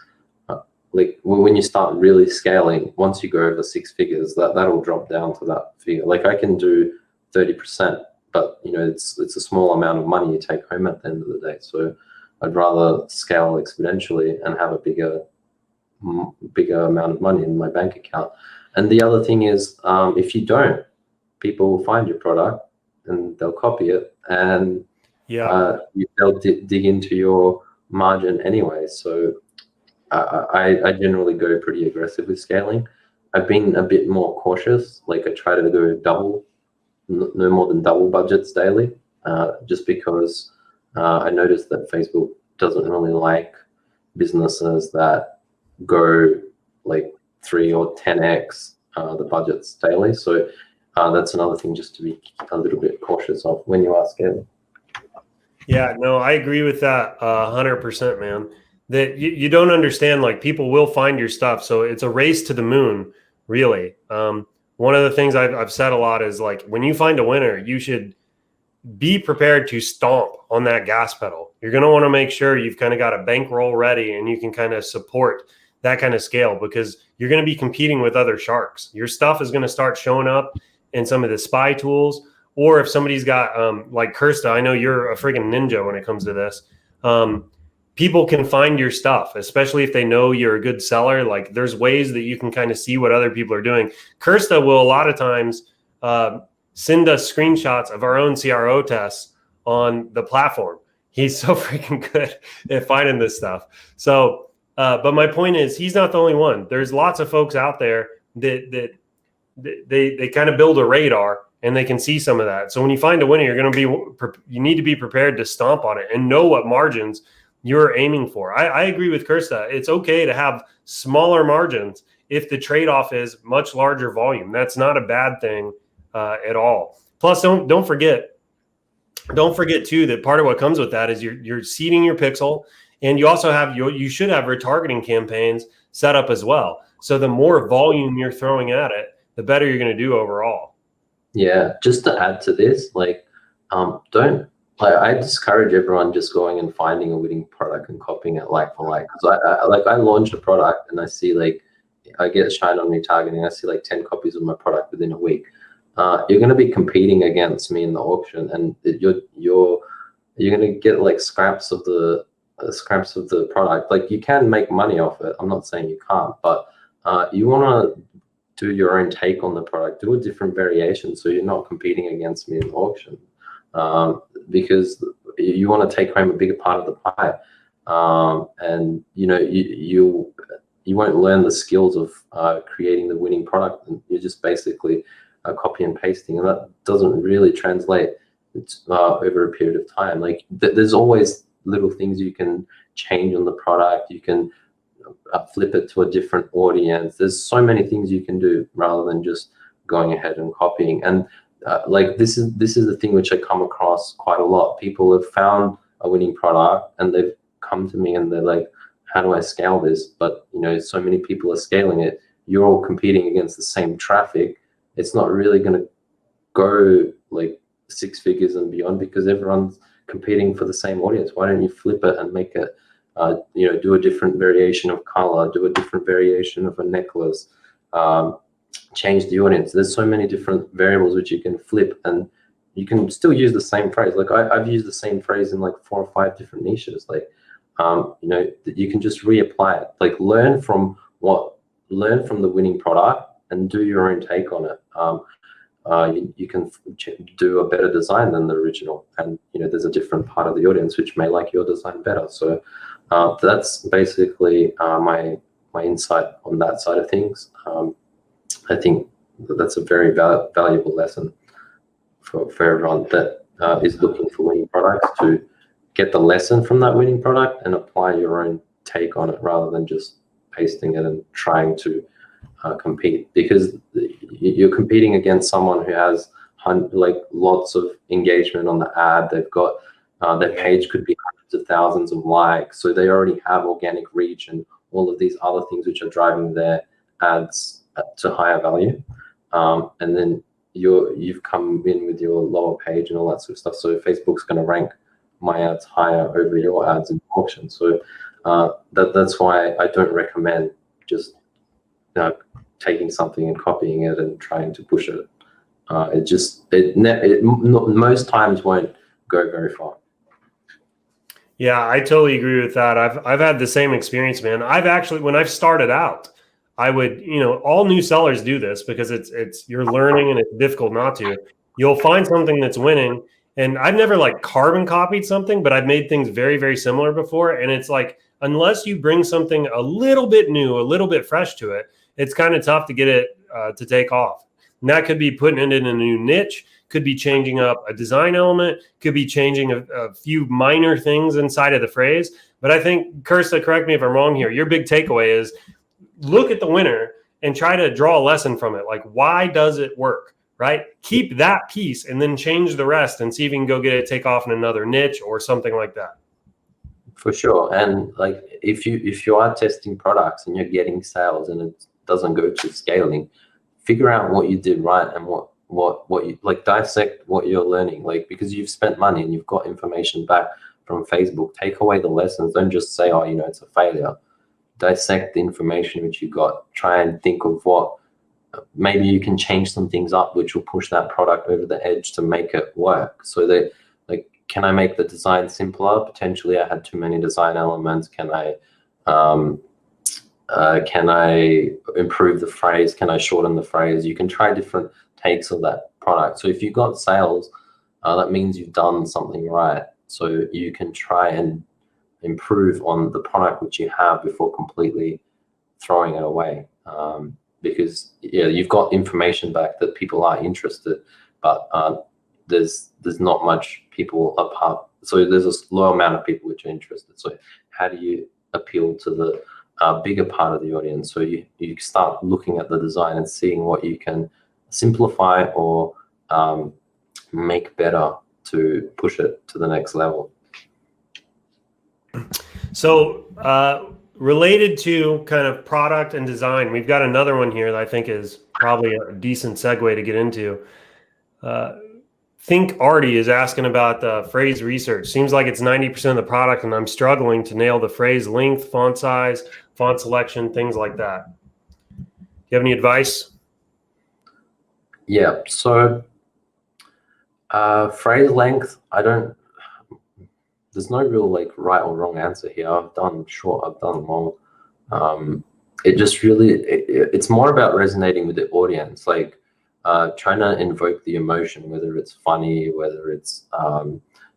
like when you start really scaling, once you go over 6 figures, that'll drop down to that figure. Like I can do 30%, but it's a small amount of money you take home at the end of the day. So I'd rather scale exponentially and have a bigger amount of money in my bank account. And the other thing is, if you don't, people will find your product and they'll copy it, and they'll dig into your margin anyway. So I generally go pretty aggressive with scaling. I've been a bit more cautious. Like I try to go no more than double budgets daily, just because I noticed that Facebook doesn't really like businesses that go like 3 or 10x the budgets daily. So that's another thing just to be a little bit cautious of when you are scaling. Yeah, no, I agree with that 100%, man. That you don't understand, like people will find your stuff. So it's a race to the moon, really. One of the things I've said a lot is like when you find a winner, you should be prepared to stomp on that gas pedal. You're going to want to make sure you've kind of got a bankroll ready and you can kind of support that kind of scale, because you're going to be competing with other sharks. Your stuff is going to start showing up in some of the spy tools. Or if somebody's got like Krste, I know you're a friggin' ninja when it comes to this. People can find your stuff, especially if they know you're a good seller. Like there's ways that you can kind of see what other people are doing. Krste will a lot of times send us screenshots of our own CRO tests on the platform. He's so freaking good at finding this stuff. So, but my point is, he's not the only one. There's lots of folks out there that they kind of build a radar and they can see some of that. So when you find a winner, you need to be prepared to stomp on it and know what margins you're aiming for. I agree with Krste. It's okay to have smaller margins if the trade-off is much larger volume. That's not a bad thing at all. Plus, don't forget too that part of what comes with that is you're seeding your pixel, and you also you should have retargeting campaigns set up as well. So the more volume you're throwing at it, the better you're going to do overall. Yeah, just to add to this, I discourage everyone just going and finding a winning product and copying it like for like. So I launch a product and I see I get ShineOn retargeting. I see 10 copies of my product within a week. You're going to be competing against me in the auction, and you're going to get scraps of the product. Like you can make money off it. I'm not saying you can't, but you want to do your own take on the product, do a different variation so you're not competing against me in the auction, because you want to take home a bigger part of the pie, and you won't learn the skills of creating the winning product, and you're just basically copy and pasting, and that doesn't really translate over a period of time. There's always little things you can change on the product. You can flip it to a different audience. There's so many things you can do rather than just going ahead and copying. And this is the thing which I come across quite a lot. People have found a winning product and they've come to me and they're like, how do I scale this? But so many people are scaling it. You're all competing against the same traffic. It's not really going to go 6 figures and beyond because everyone's competing for the same audience. Why don't you flip it and make it do a different variation of color, do a different variation of a necklace, change the audience. There's so many different variables which you can flip, and you can still use the same phrase. I've used the same phrase in 4 or 5 different niches. You can just reapply it. Learn from the winning product and do your own take on it. You can do a better design than the original, and there's a different part of the audience which may like your design better. So that's basically my insight on that side of things. I think that's a very valuable lesson for everyone that is looking for winning products, to get the lesson from that winning product and apply your own take on it rather than just pasting it and trying to compete, because you're competing against someone who has like lots of engagement on the ad. They've got their page could be hundreds of thousands of likes, so they already have organic reach and all of these other things which are driving their ads to higher value. And then you've come in with your lower page and all that sort of stuff. So Facebook's going to rank my ads higher over your ads in auction. So that's why I don't recommend just taking something and copying it and trying to push it. Most times won't go very far. Yeah, I totally agree with that. I've had the same experience, man. I've actually, when I've started out, I would, all new sellers do this because it's you're learning and it's difficult not to. You'll find something that's winning, and I've never like carbon copied something, but I've made things very, very similar before. And it's like, unless you bring something a little bit new, a little bit fresh to it, it's kind of tough to get it to take off. And that could be putting it in a new niche, could be changing up a design element, could be changing a few minor things inside of the phrase. But I think, Krste, correct me if I'm wrong here, your big takeaway is look at the winner and try to draw a lesson from it. Like, why does it work, right? Keep that piece and then change the rest and see if you can go get it, take off in another niche or something like that. For sure. And like, if you are testing products and you're getting sales and it doesn't go to scaling, figure out what you did right and what you like, dissect what you're learning, like, because you've spent money and you've got information back from Facebook. Take away the lessons. Don't just say, oh, it's a failure. Dissect the information which you got. Try and think of what maybe you can change some things up which will push that product over the edge to make it work. So that, like, can I make the design simpler? Potentially I had too many design elements. Can I improve the phrase? Can I shorten the phrase? You can try different takes of that product. So if you got sales, that means you've done something right. So you can try and improve on the product which you have before completely throwing it away. Because you've got information back that people are interested, but there's not much people apart. So there's a low amount of people which are interested. So how do you appeal to the bigger part of the audience? So you start looking at the design and seeing what you can simplify or make better to push it to the next level. So related to kind of product and design, we've got another one here that I think is probably a decent segue to get into. Think Artie is asking about the phrase research. Seems like it's 90% of the product, and I'm struggling to nail the phrase length, font size, font selection, things like that. Do you have any advice? Yeah, so phrase length, there's no real like right or wrong answer here. I've done short, I've done long. It just really, it's more about resonating with the audience, like trying to invoke the emotion, whether it's funny, whether it's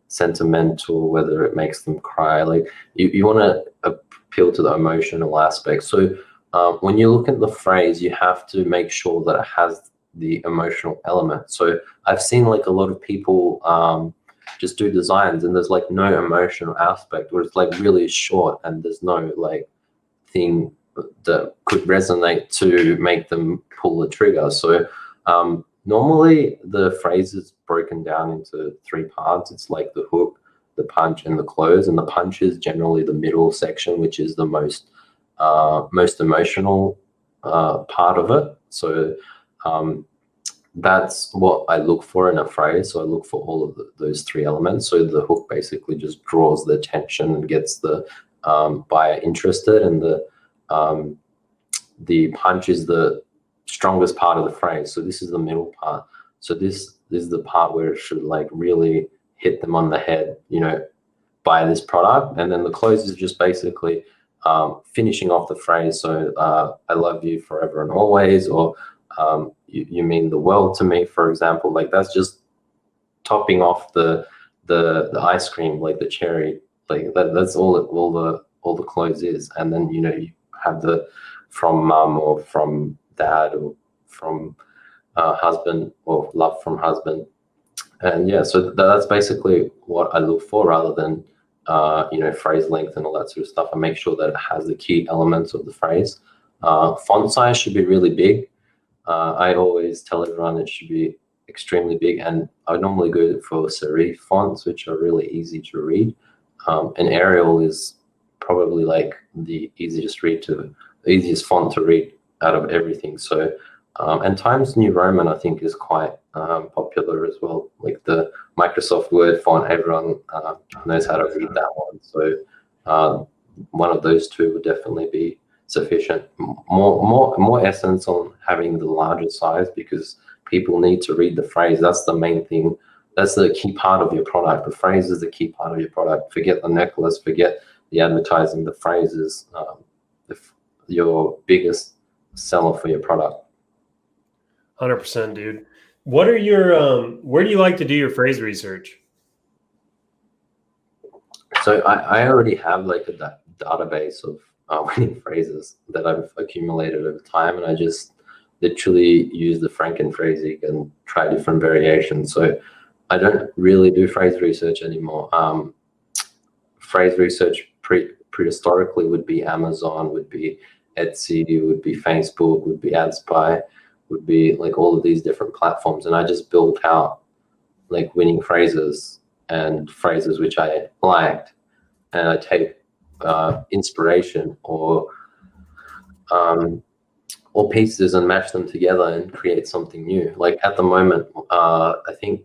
sentimental, whether it makes them cry. Like you want to appeal to the emotional aspect. So when you look at the phrase, you have to make sure that it has the emotional element. So I've seen like a lot of people just do designs and there's like no emotional aspect, where it's like really short and there's no like thing that could resonate to make them pull the trigger. So normally the phrase is broken down into 3 parts. It's like the hook, the punch, and the close. And the punch is generally the middle section, which is the most emotional part of it. So that's what I look for in a phrase. So I look for all of those 3 elements. So the hook basically just draws the attention and gets the buyer interested, and the punch is the strongest part of the phrase. So this is the middle part. So this is the part where it should like really hit them on the head, buy this product. And then the close is just basically finishing off the phrase. So I love you forever and always, or you mean the world to me, for example. Like that's just topping off the ice cream, like the cherry, like that's all the close is. And then you have the from mum or from dad or from husband, or love from husband. And yeah, so that's basically what I look for, rather than phrase length and all that sort of stuff. I make sure that it has the key elements of the phrase. Font size should be really big. I always tell everyone it should be extremely big, and I normally go for serif fonts, which are really easy to read. And Arial is probably like the easiest font to read out of everything. So, and Times New Roman, I think, is quite popular as well. Like the Microsoft Word font, everyone knows how to read that one. So one of those two would definitely be sufficient. More essence on having the larger size, because people need to read the phrase. That's the main thing. That's the key part of your product. The phrase is the key part of your product. Forget the necklace, forget the advertising. The phrase is your biggest seller for your product. 100%, dude. What are your where do you like to do your phrase research? So I already have like a database of winning phrases that I've accumulated over time, and I just literally use the Frankenphrasing and try different variations. So I don't really do phrase research anymore. Phrase research prehistorically would be Amazon, would be Etsy, would be Facebook, would be AdSpy, would be like all of these different platforms. And I just built out like winning phrases and phrases which I liked, and I take inspiration or pieces and mash them together and create something new. Like at the moment, I think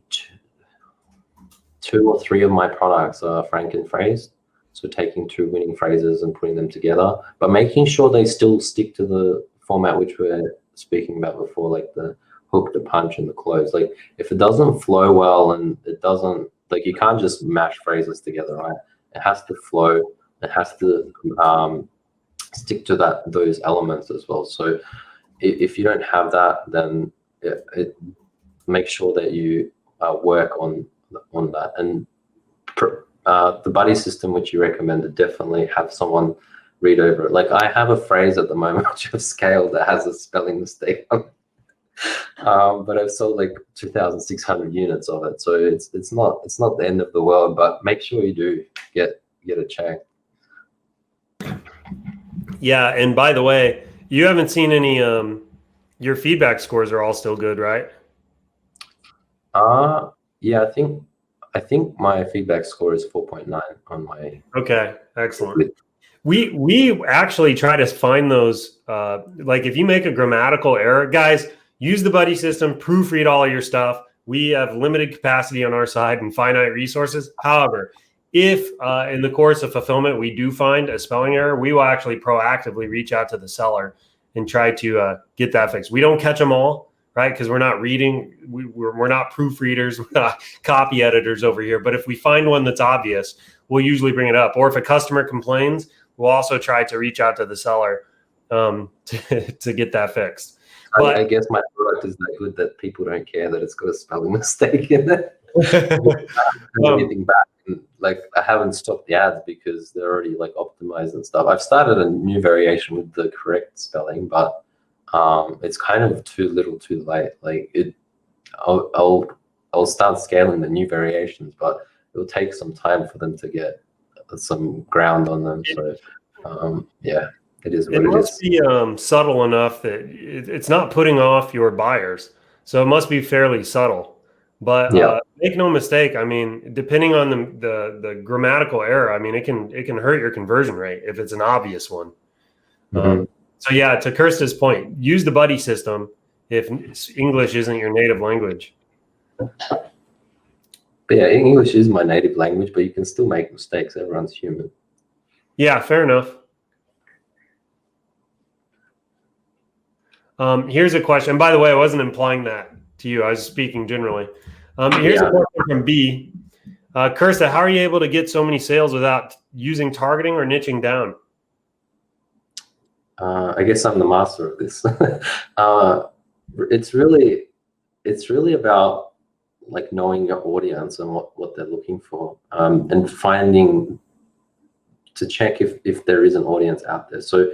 2 or 3 of my products are Frankenphrased. So taking 2 winning phrases and putting them together, but making sure they still stick to the format which we're speaking about before, like the hook, the punch, and the close. Like if it doesn't flow well and it doesn't, like you can't just mash phrases together, right? It has to flow. It has to stick to those elements as well. So if you don't have that, then it make sure that you work on that. And the buddy system which you recommended, definitely have someone read over it. Like I have a phrase at the moment which I've scaled that has a spelling mistake on it. But I've sold like 2,600 units of it, so it's not the end of the world. But make sure you do get it checked. Yeah, and by the way, you haven't seen any. Your feedback scores are all still good, right? Yeah, I think my feedback score is 4.9 on my. Okay, excellent. We actually try to find those. Like if you make a grammatical error, guys, use the buddy system. Proofread all of your stuff. We have limited capacity on our side and finite resources. However, if in the course of fulfillment we do find a spelling error, we will actually proactively reach out to the seller and try to get that fixed. We don't catch them all, right? Because we're not reading, we're not proofreaders, we're not copy editors over here. But if we find one that's obvious, we'll usually bring it up. Or if a customer complains, we'll also try to reach out to the seller to get that fixed. But I guess my product is that good that people don't care that it's got a spelling mistake in it. Anything back. Like I haven't stopped the ads because they're already like optimized and stuff. I've started a new variation with the correct spelling, but it's kind of too little too late. Like I'll start scaling the new variations, but it'll take some time for them to get some ground on them. So yeah, it is what it is. It must be subtle enough that it's not putting off your buyers. So it must be fairly subtle. But yeah. Make no mistake. I mean, depending on the grammatical error, I mean, it can hurt your conversion rate if it's an obvious one. Mm-hmm. So yeah, to Krste's point, use the buddy system if English isn't your native language. But yeah, English is my native language, but you can still make mistakes. Everyone's human. Yeah, fair enough. Here's a question. And by the way, I wasn't implying that to you. I was speaking generally. Here's a question from B. Krste, how are you able to get so many sales without using targeting or niching down? I guess I'm the master of this. It's really about like knowing your audience and what they're looking for, and finding to check if there is an audience out there. So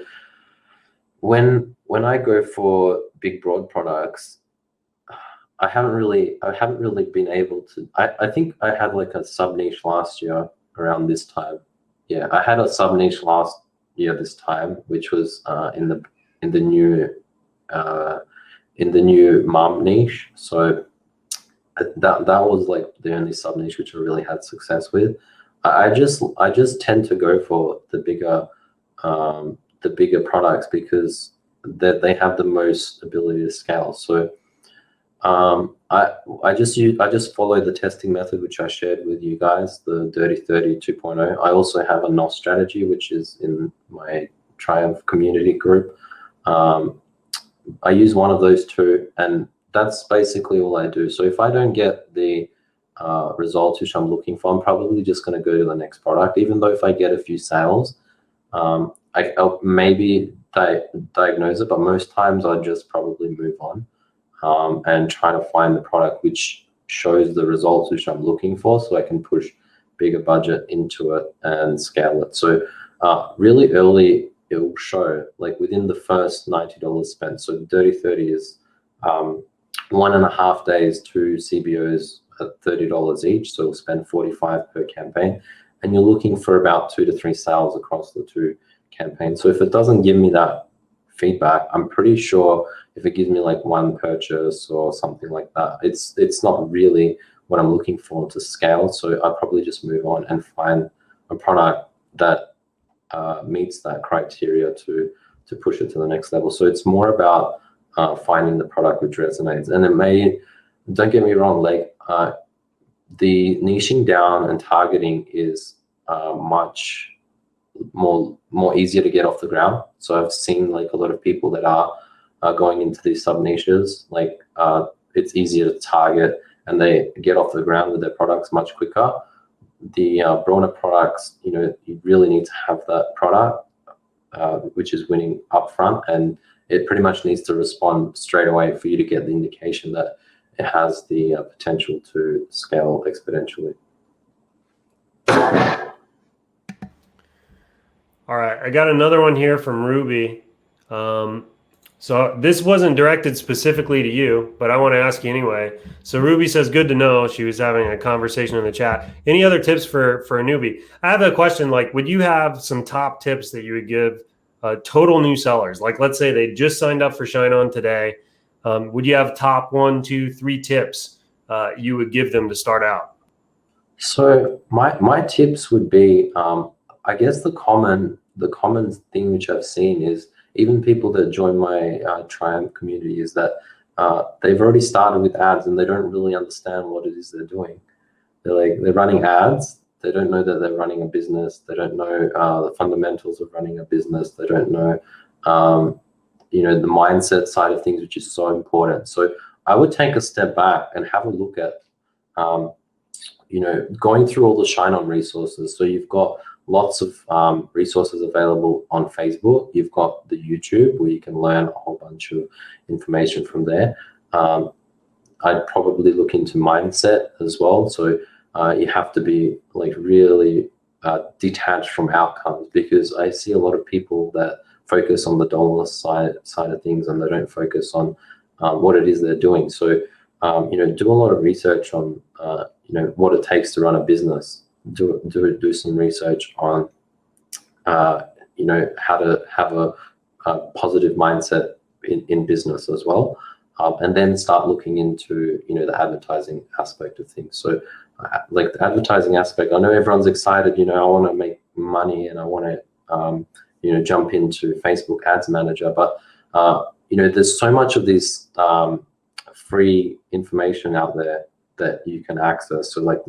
when I go for big broad products, I haven't really been able to. I think I had like a sub niche last year around this time. Yeah, I had a sub niche last year this time, which was in the new mom niche. So that was like the only sub niche which I really had success with. I just tend to go for the bigger products because they have the most ability to scale. So I just follow the testing method which I shared with you guys, the Dirty 30 2.0. I also have a NOS strategy which is in my Triumph community group. I use one of those two, and that's basically all I do. So if I don't get the results which I'm looking for, I'm probably just going to go to the next product, even though if I get a few sales, I'll maybe diagnose it, but most times I just probably move on and try to find the product which shows the results which I'm looking for, so I can push bigger budget into it and scale it. So really early, it will show like within the first $90 spent. So Dirty 30 is 1.5 days, 2 CBOs at $30 each. So we'll spend 45 per campaign, and you're looking for about 2 to 3 sales across the 2 campaigns. So if it doesn't give me that feedback, I'm pretty sure if it gives me like 1 purchase or something like that, it's not really what I'm looking for to scale. So I'll probably just move on and find a product that meets that criteria to push it to the next level. So it's more about finding the product which resonates. And it may, don't get me wrong, like the niching down and targeting is much more easier to get off the ground. So I've seen like a lot of people that are going into these sub niches, like it's easier to target and they get off the ground with their products much quicker. The broader products, you really need to have that product which is winning upfront, and it pretty much needs to respond straight away for you to get the indication that it has the potential to scale exponentially. All right, I got another one here from Ruby. So this wasn't directed specifically to you, but I want to ask you anyway. So Ruby says, good to know. She was having a conversation in the chat. Any other tips for a newbie? I have a question, like, would you have some top tips that you would give total new sellers? Like, let's say they just signed up for ShineOn today. Would you have top 1, 2, 3 tips you would give them to start out? So my tips would be, I guess the common thing which I've seen is even people that join my Triumph community is that they've already started with ads and they don't really understand what it is they're doing. They're running ads. They don't know that they're running a business. They don't know the fundamentals of running a business. They don't know, the mindset side of things, which is so important. So I would take a step back and have a look at, going through all the ShineOn resources. So you've got lots of resources available on Facebook. You've got the YouTube where you can learn a whole bunch of information from there. I'd probably look into mindset as well. So you have to be like really detached from outcomes, because I see a lot of people that focus on the dollar side of things and they don't focus on what it is they're doing. So do a lot of research on what it takes to run a business. Do some research on how to have a positive mindset in business as well, and then start looking into the advertising aspect of things. So like the advertising aspect, I know everyone's excited, I want to make money and I want to jump into Facebook Ads Manager, but there's so much of this free information out there that you can access. So like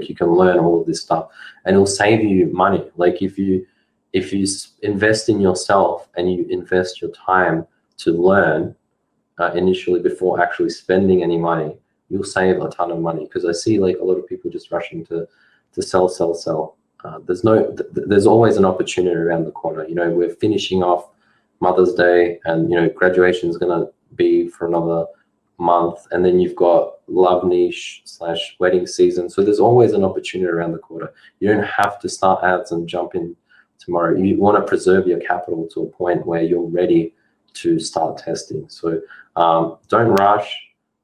you can learn all of this stuff and it'll save you money. Like if you invest in yourself and you invest your time to learn initially before actually spending any money, you'll save a ton of money. Because I see like a lot of people just rushing to sell. There's always an opportunity around the corner. We're finishing off Mother's Day, and graduation is going to be for another month, and then you've got love niche / wedding season. So there's always an opportunity around the corner. You don't have to start ads and jump in tomorrow. You want to preserve your capital to a point where you're ready to start testing. So don't rush.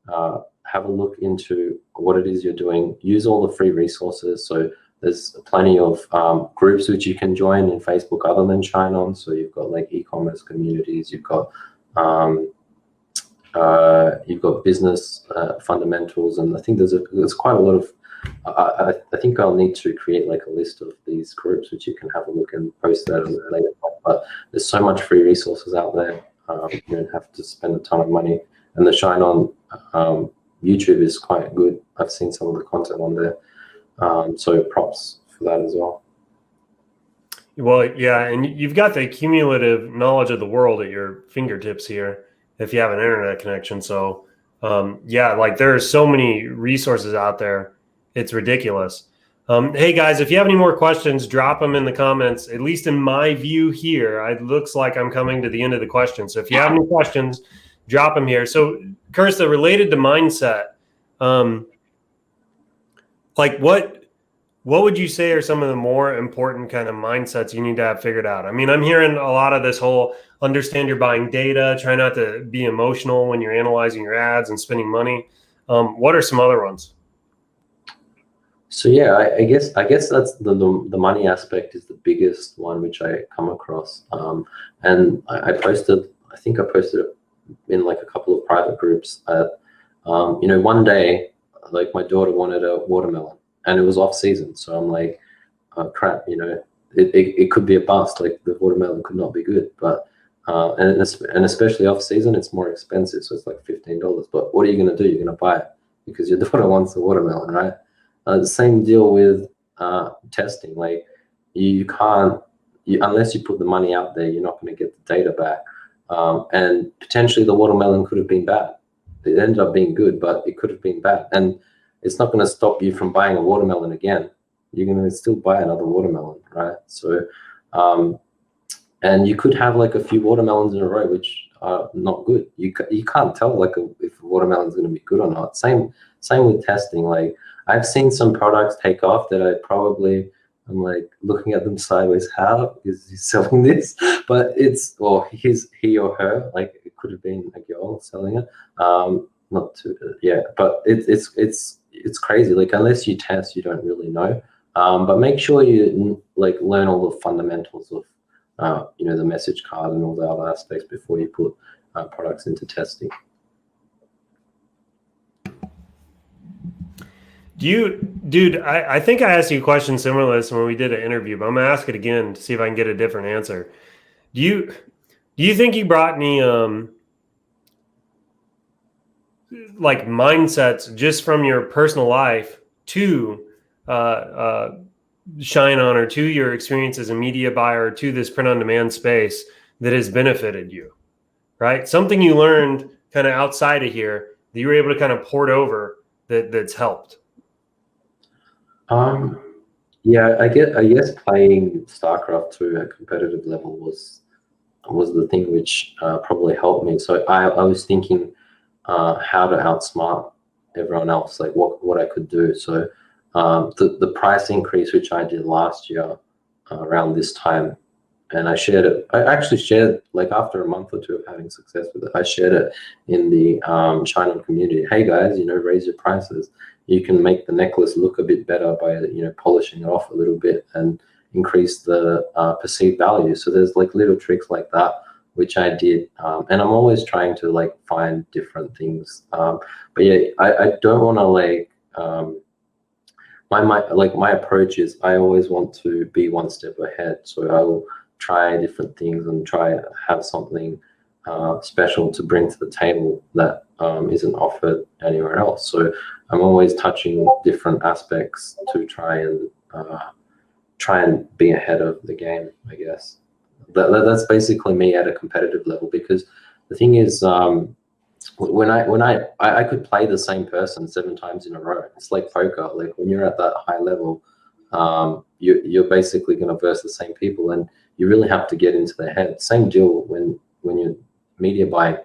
Have a look into what it is you're doing. Use all the free resources. So There's plenty of groups which you can join in Facebook other than ShineOn. So you've got like e-commerce communities, you've got business fundamentals, and I think there's quite a lot of. I think I'll need to create like a list of these groups which you can have a look and post that on the later. But there's so much free resources out there. You don't have to spend a ton of money, and the ShineOn YouTube is quite good. I've seen some of the content on there. So props for that as well. Well, yeah, and you've got the cumulative knowledge of the world at your fingertips here if you have an internet connection. So, yeah, like there are so many resources out there. It's ridiculous. Hey, guys, if you have any more questions, drop them in the comments. At least in my view here, it looks like I'm coming to the end of the question. So if you have any questions, drop them here. So, Krste, related to mindset, like what would you say are some of the more important kind of mindsets you need to have figured out? I mean, I'm hearing a lot of this whole understand you're buying data, try not to be emotional when you're analyzing your ads and spending money. What are some other ones? So yeah, I guess that's the money aspect is the biggest one which I come across. And I posted it in like a couple of private groups. One day, like my daughter wanted a watermelon, and it was off season. So I'm like, oh, crap, it could be a bust. Like the watermelon could not be good, but and especially off season, it's more expensive. So it's like $15. But what are you going to do? You're going to buy it because your daughter wants the watermelon, right? The same deal with testing. Like you can't, unless you put the money out there, you're not going to get the data back. And potentially the watermelon could have been bad. It ended up being good, but it could have been bad. And it's not going to stop you from buying a watermelon again. You're going to still buy another watermelon, right? So, and you could have like a few watermelons in a row, which are not good. You can't tell like if a watermelon is going to be good or not. Same with testing. Like I've seen some products take off that I'm like looking at them sideways. How is he selling this? But he or her, like it could have been a girl selling it. But it's crazy. Like unless you test, you don't really know. But make sure you like learn all the fundamentals of the message card and all the other aspects before you put products into testing. I think I asked you a question similar to this when we did an interview, but I'm gonna ask it again to see if I can get a different answer. Do you think you brought any like mindsets just from your personal life to ShineOn or to your experience as a media buyer or to this print-on-demand space that has benefited you, right? Something you learned kind of outside of here that you were able to kind of port over that's helped. Yeah, I guess playing StarCraft to a competitive level was the thing which probably helped me. So I was thinking how to outsmart everyone else, like what I could do. So the price increase which I did last year around this time, and I shared it. I actually shared like after a month or two of having success with it, I shared it in the ShineOn community. Hey guys, raise your prices. You can make the necklace look a bit better by polishing it off a little bit and increase the perceived value. So there's like little tricks like that which I did, and I'm always trying to like find different things. But yeah, I don't want to like my approach is I always want to be one step ahead. So I will try different things and try to have something special to bring to the table that isn't offered anywhere else. So I'm always touching different aspects to try and be ahead of the game, I guess. That's basically me at a competitive level, because the thing is, when I could play the same person 7 times in a row. It's like poker. Like when you're at that high level, you're basically going to verse the same people, and you really have to get into their head. Same deal when you're media buying.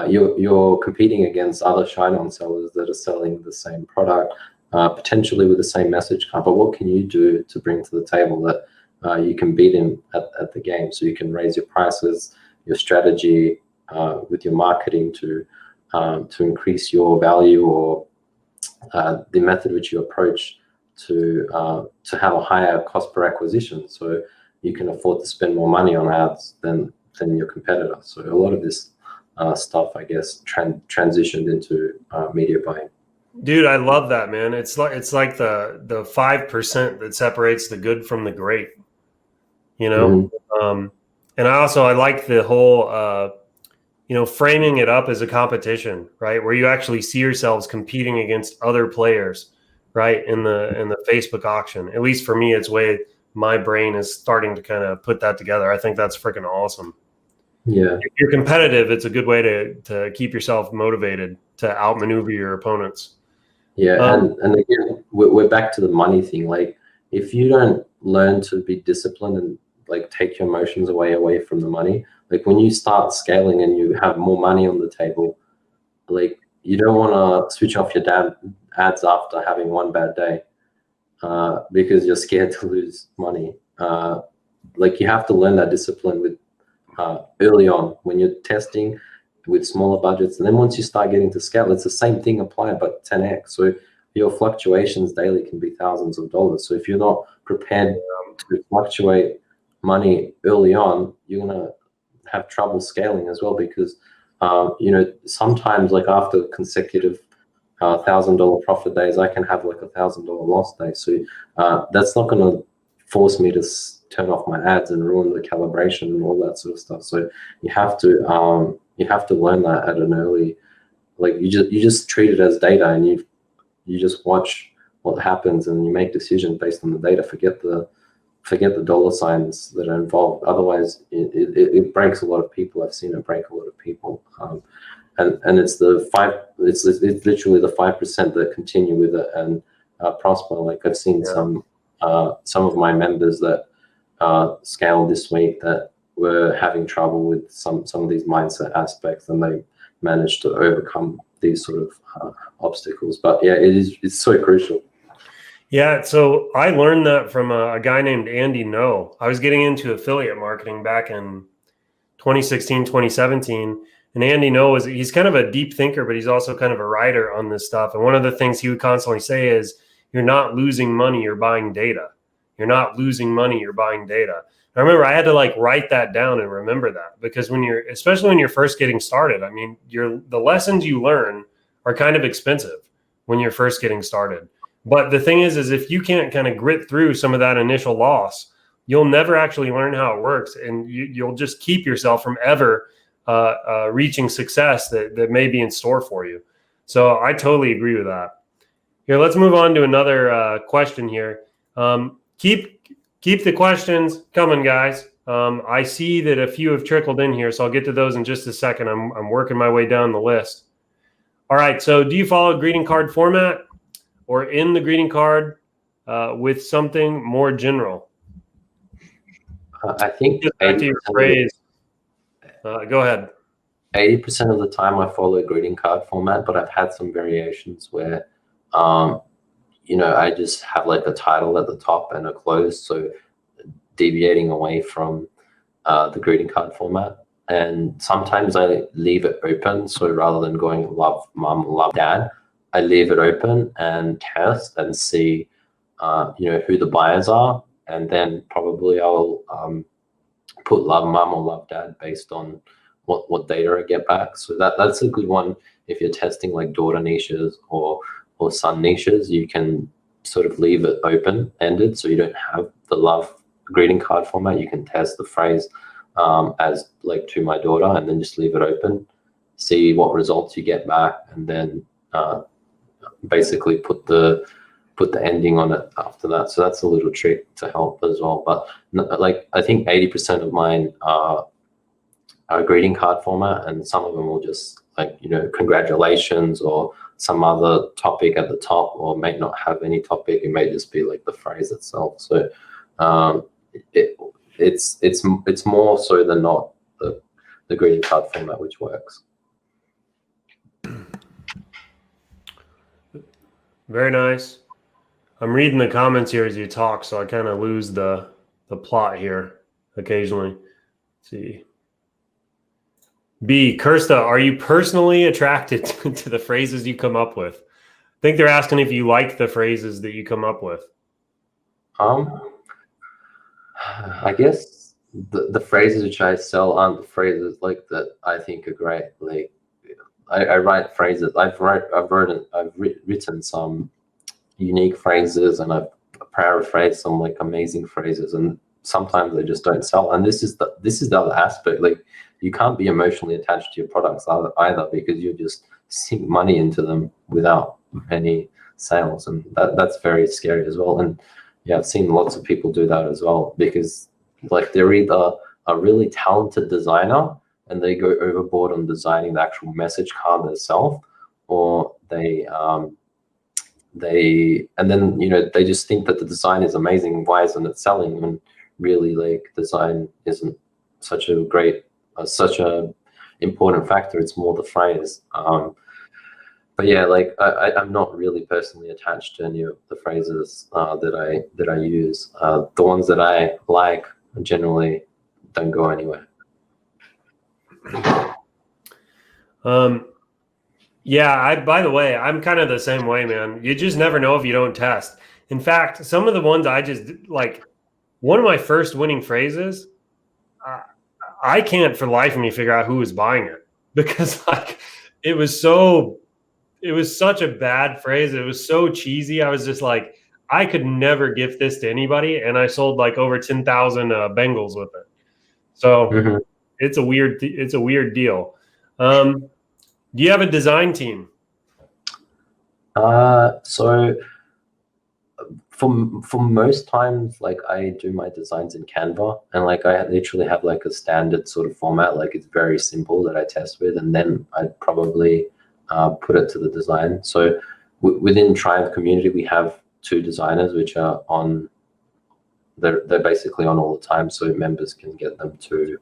You're competing against other ShineOn sellers that are selling the same product, potentially with the same message card. But what can you do to bring to the table that you can beat him at the game? So you can raise your prices, your strategy with your marketing to increase your value, or the method which you approach to have a higher cost per acquisition. So you can afford to spend more money on ads than your competitor. So a lot of this stuff, I guess, transitioned into media buying. Dude, I love that, man. It's like the 5% that separates the good from the great, you know? And I like the whole, framing it up as a competition, right? Where you actually see yourselves competing against other players, right? In the Facebook auction. At least for me, it's way my brain is starting to kind of put that together. I think that's freaking awesome. Yeah. If you're competitive, it's a good way to keep yourself motivated to outmaneuver your opponents. Yeah, and again, we're back to the money thing. Like, if you don't learn to be disciplined and like take your emotions away from the money, like when you start scaling and you have more money on the table, like you don't want to switch off your damn ads after having one bad day, because you're scared to lose money. Like you have to learn that discipline with early on when you're testing with smaller budgets, and then once you start getting to scale, it's the same thing applied but 10x. So your fluctuations daily can be thousands of dollars. So if you're not prepared to fluctuate money early on, you're gonna have trouble scaling as well, because sometimes like after consecutive $1,000 profit days, I can have like $1,000 loss day. So that's not gonna force me to turn off my ads and ruin the calibration and all that sort of stuff. So you have to learn that at an early, like you just treat it as data, and you just watch what happens and you make decisions based on the data. Forget the dollar signs that are involved. Otherwise, it breaks a lot of people. I've seen it break a lot of people. And it's literally the 5% that continue with it and prosper. Like I've seen some of my members that scaled this week that were having trouble with some of these mindset aspects, and they managed to overcome these sort of obstacles. But yeah, it's so crucial. Yeah, so I learned that from a guy named Andy No. I was getting into affiliate marketing back in 2016, 2017. And Andy No he's kind of a deep thinker, but he's also kind of a writer on this stuff. And one of the things he would constantly say is, you're not losing money, you're buying data. You're not losing money, you're buying data. I remember I had to like write that down and remember that, because especially when you're first getting started, I mean, the lessons you learn are kind of expensive when you're first getting started. But the thing is if you can't kind of grit through some of that initial loss, you'll never actually learn how it works. And you'll just keep yourself from ever reaching success that may be in store for you. So I totally agree with that. Here, let's move on to another question here. Keep the questions coming, guys. I see that a few have trickled in here, so I'll get to those in just a second. I'm working my way down the list. All right, so do you follow greeting card format, or in the greeting card with something more general? I think back to your phrase. Go ahead. 80% of the time I follow greeting card format, but I've had some variations where I just have like a title at the top and a close, so deviating away from the greeting card format. And sometimes I leave it open, so rather than going love mom, love dad, I leave it open and test and see who the buyers are, and then probably I'll put love mom or love dad based on what data I get back. So that's a good one if you're testing like daughter niches or son niches. You can sort of leave it open-ended, so you don't have the love greeting card format. You can test the phrase as like to my daughter, and then just leave it open, see what results you get back, and then basically put the ending on it after that. So that's a little trick to help as well. But like I think 80% of mine are greeting card format, and some of them will just like congratulations or some other topic at the top, or may not have any topic. It may just be like the phrase itself. So it's more so than not the greeting card format which works. Very nice. I'm reading the comments here as you talk, so I kind of lose the plot here occasionally. Let's see. B, Krste, are you personally attracted to the phrases you come up with? think they're asking if you like the phrases that you come up with. I guess the phrases which I sell aren't the phrases like that I think are great. Like I write phrases. I've written some unique phrases, and I've paraphrased some like amazing phrases, and sometimes they just don't sell. And this is the other aspect. Like you can't be emotionally attached to your products either, because you just sink money into them without any sales, and that's very scary as well. And yeah, I've seen lots of people do that as well, because like they're either a really talented designer and they go overboard on designing the actual message card itself, or they then they just think that the design is amazing. Why isn't it selling? And really, like, design isn't such a great such a important factor. It's more the phrase. But yeah, like I'm not really personally attached to any of the phrases that I use. The ones that I like generally don't go anywhere. Yeah, by the way, I'm kind of the same way, man. You just never know if you don't test. In fact, some of the ones I just like, one of my first winning phrases, I can't for the life of me figure out who was buying it, because like it was such a bad phrase. It was so cheesy. I was just like, I could never gift this to anybody, and I sold like over 10,000 Bengals with it. So it's a weird deal. Do you have a design team? So for most times, like, I do my designs in Canva, and like I literally have like a standard sort of format. Like it's very simple that I test with, and then I'd probably put it to the design. So within Triumph community, we have 2 designers which are on. They're basically on all the time, so members can get them to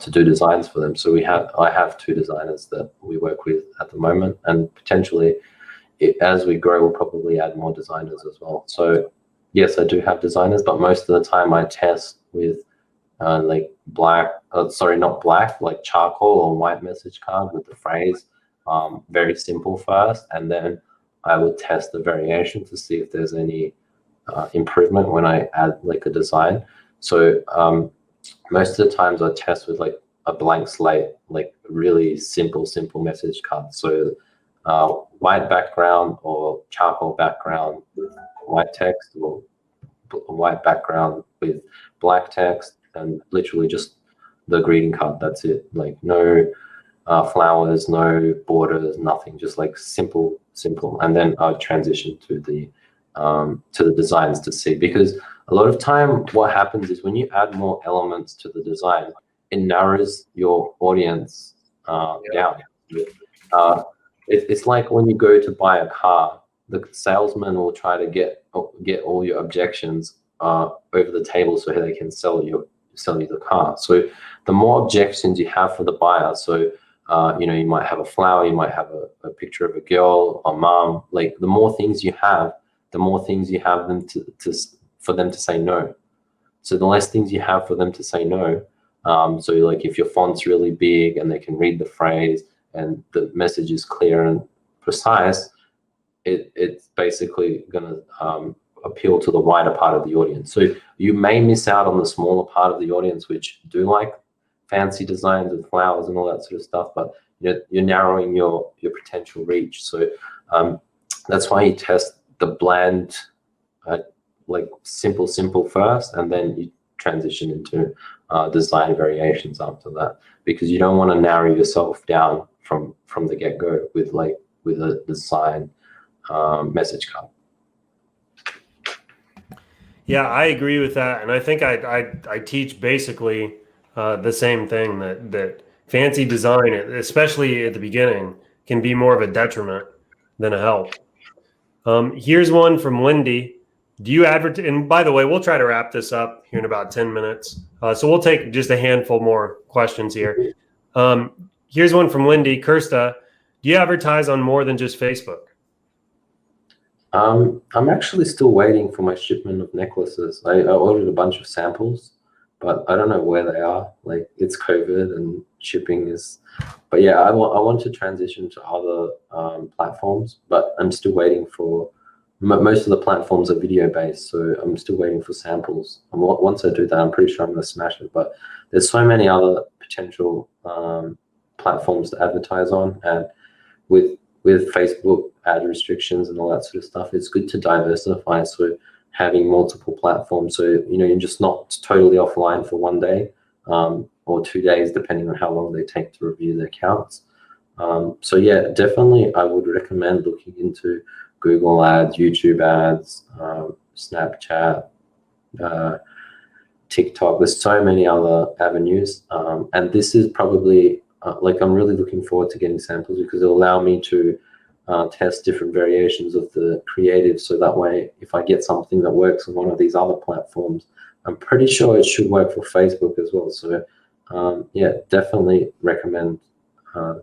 do designs for them. So I have 2 designers that we work with at the moment, and potentially as we grow, we'll probably add more designers as well. So yes, I do have designers, but most of the time I test with like not black, like charcoal or white message card with the phrase, very simple first, and then I would test the variation to see if there's any improvement when I add like a design. So most of the times I test with like a blank slate, like really simple message card. So white background or charcoal background with white text, or white background with black text, and literally just the greeting card. That's it. Like no flowers, no borders, nothing. Just like simple. And then I transition to the designs to see, because a lot of time what happens is when you add more elements to the design, it narrows your audience down. It's like when you go to buy a car, the salesman will try to get all your objections over the table so they can sell you the car. So the more objections you have for the buyer, so you might have a flower, you might have a picture of a girl or mom. Like the more things you have, the more things you have them for them to say no. So the less things you have for them to say no. So like if your font's really big and they can read the phrase and the message is clear and precise, it's basically going to appeal to the wider part of the audience. So you may miss out on the smaller part of the audience which do like fancy designs with flowers and all that sort of stuff, but you're narrowing your potential reach. So that's why you test the bland, like simple first, and then you transition into design variations after that, because you don't want to narrow yourself down from the get-go with a design message card. Yeah, I agree with that, and I think I teach basically the same thing, that fancy design, especially at the beginning, can be more of a detriment than a help. Here's one from Lindy. Do you advertise? And by the way, we'll try to wrap this up here in about 10 minutes. So we'll take just a handful more questions here. Here's one from Lindy. Krste, do you advertise on more than just Facebook? I'm actually still waiting for my shipment of necklaces. I ordered a bunch of samples, but I don't know where they are. Like it's COVID and shipping is, but yeah, I want to transition to other platforms, but I'm still waiting for. Most of the platforms are video based, so I'm still waiting for samples. And once I do that, I'm pretty sure I'm going to smash it. But there's so many other potential platforms to advertise on, and with Facebook ad restrictions and all that sort of stuff, it's good to diversify. So having multiple platforms, so you're just not totally offline for one day or 2 days, depending on how long they take to review the accounts. So yeah, definitely I would recommend looking into Google ads, YouTube ads, Snapchat, TikTok. There's so many other avenues, and this is probably like I'm really looking forward to getting samples because it'll allow me to test different variations of the creative. So that way, if I get something that works on one of these other platforms, I'm pretty sure it should work for Facebook as well. So yeah, definitely recommend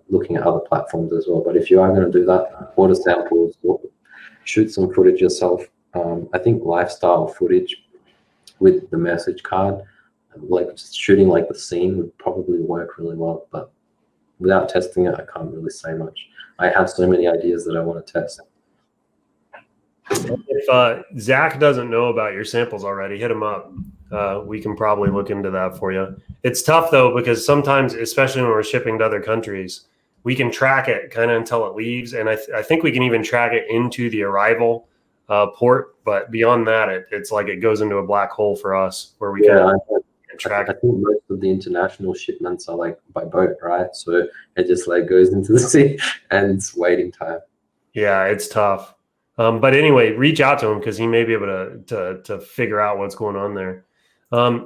looking at other platforms as well. But if you are going to do that, order samples, shoot some footage yourself. I think lifestyle footage with the message card, like just shooting like the scene would probably work really well. But without testing it, I can't really say much. I have so many ideas that I want to test. If Zach doesn't know about your samples already, hit him up. We can probably look into that for you. It's tough though, because sometimes, especially when we're shipping to other countries, we can track it kind of until it leaves. And I think we can even track it into the arrival port. But beyond that, it's like it goes into a black hole for us where we can track. I think most of the international shipments are like by boat, right? So it just like goes into the sea and it's waiting time. Yeah, it's tough. But anyway, reach out to him because he may be able to figure out what's going on there.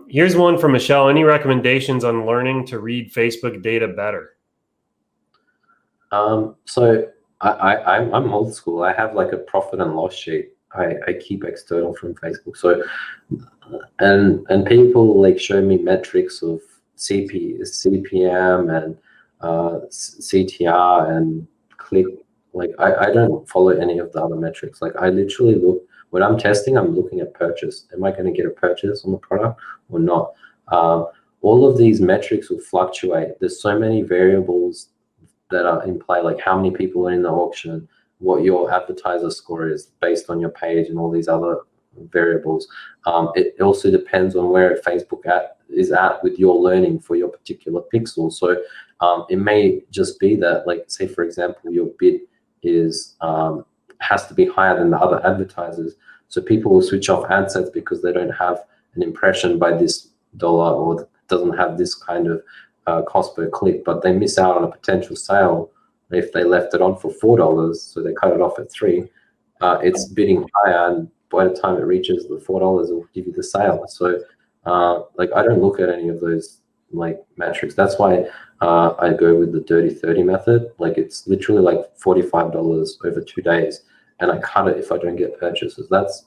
Here's one from Michelle. Any recommendations on learning to read Facebook data better? So I'm old school. I have like a profit and loss sheet. I keep external from Facebook. So and people like show me metrics of CPM and CTR and click. Like I don't follow any of the other metrics. Like I literally look when I'm testing, I'm looking at purchase. Am I going to get a purchase on the product or not? All of these metrics will fluctuate. There's so many variables that are in play, like how many people are in the auction, what your advertiser score is based on your page, and all these other variables. It also depends on where Facebook is at with your learning for your particular pixel. So it may just be that, like, say for example, your bid is has to be higher than the other advertisers. So people will switch off ad sets because they don't have an impression by this dollar or doesn't have this kind of cost per click, but they miss out on a potential sale if they left it on for $4. So they cut it off at $3. It's bidding higher, and by the time it reaches the $4, it will give you the sale. So like I don't look at any of those like metrics. That's why I go with the dirty 30 method. Like it's literally like $45 over 2 days, and I cut it if I don't get purchases. That's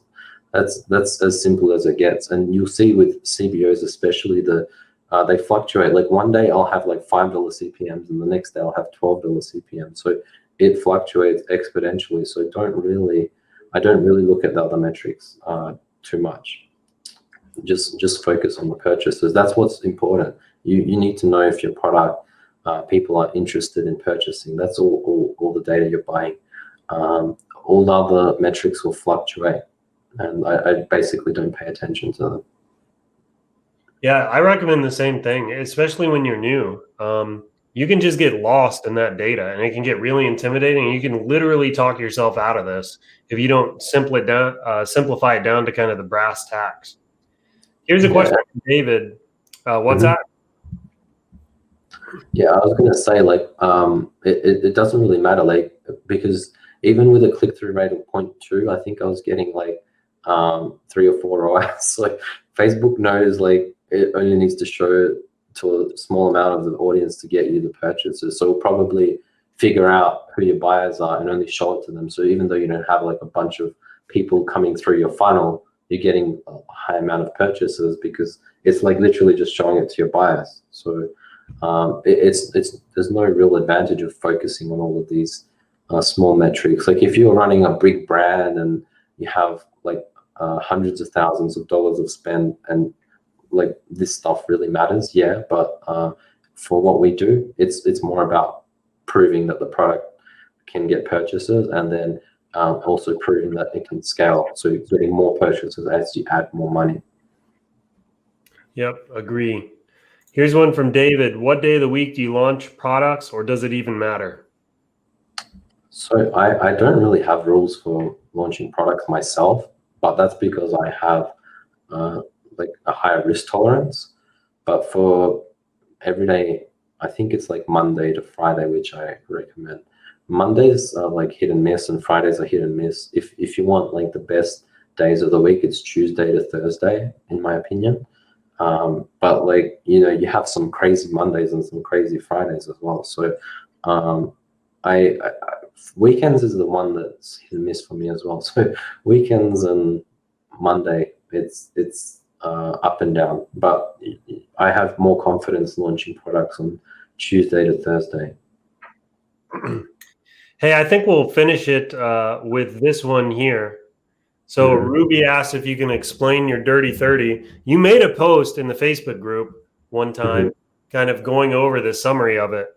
as simple as it gets. And you'll see with CBOs, especially they fluctuate. Like one day I'll have like $5 CPMs, and the next day I'll have $12 CPMs. So it fluctuates exponentially. So I don't really look at the other metrics too much. Just focus on the purchases. That's what's important. You need to know if your product people are interested in purchasing. That's all the data you're buying. All the other metrics will fluctuate, and I basically don't pay attention to them. Yeah, I recommend the same thing, especially when you're new. You can just get lost in that data, and it can get really intimidating. You can literally talk yourself out of this if you don't simplify it down to kind of the brass tacks. Here's a question from David. What's that? Yeah, I was going to say, like, it doesn't really matter, like, because even with a click-through rate of 0.2, I think I was getting like 3 or 4 ROAS. Like Facebook knows like it only needs to show to a small amount of the audience to get you the purchases. So it'll probably figure out who your buyers are and only show it to them. So even though you don't have like a bunch of people coming through your funnel, you're getting a high amount of purchases because it's like literally just showing it to your buyers. So there's no real advantage of focusing on all of these small metrics. Like if you're running a big brand and you have like hundreds of thousands of dollars of spend, and like this stuff really matters, yeah, but for what we do, it's more about proving that the product can get purchases, and then also proving that it can scale, so you're getting more purchases as you add more money. Yep, agree. Here's one from David. What day of the week do you launch products, or does it even matter? So I don't really have rules for launching products myself, but that's because I have like a higher risk tolerance. But for everyday, I think it's like Monday to Friday, which I recommend. Mondays are like hit and miss, and Fridays are hit and miss. If you want like the best days of the week, it's Tuesday to Thursday, in my opinion. But like, you know, you have some crazy Mondays and some crazy Fridays as well. So I weekends is the one that's hit and miss for me as well. So weekends and Monday, it's up and down. But I have more confidence launching products on Tuesday to Thursday. Hey, I think we'll finish it with this one here. So Ruby asked if you can explain your Dirty 30. You made a post in the Facebook group one time, kind of going over the summary of it.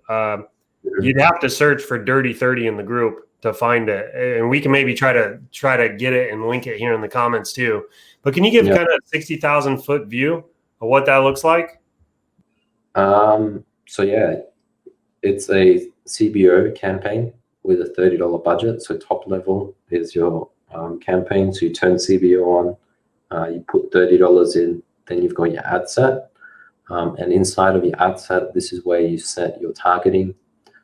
You'd have to search for Dirty 30 in the group to find it, and we can maybe try to get it and link it here in the comments too. But can you give kind of a 60,000 foot view of what that looks like? So yeah, it's a CBO campaign with a $30 budget. So top level is your campaign. So you turn CBO on, you put $30 in, then you've got your ad set. And inside of your ad set, this is where you set your targeting.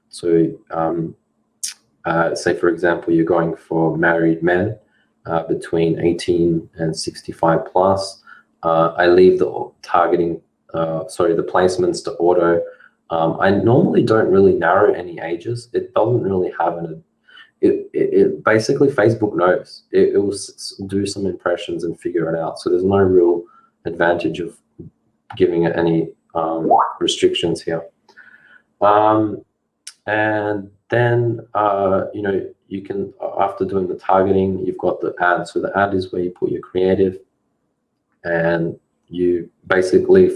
So say, for example, you're going for married men between 18 and 65 plus. I leave the targeting, the placements to auto. I normally don't really narrow any ages. It doesn't really have it basically Facebook knows. It will do some impressions and figure it out. So there's no real advantage of giving it any restrictions here. And then, you know, you can, after doing the targeting, you've got the ad. So the ad is where you put your creative, and you basically,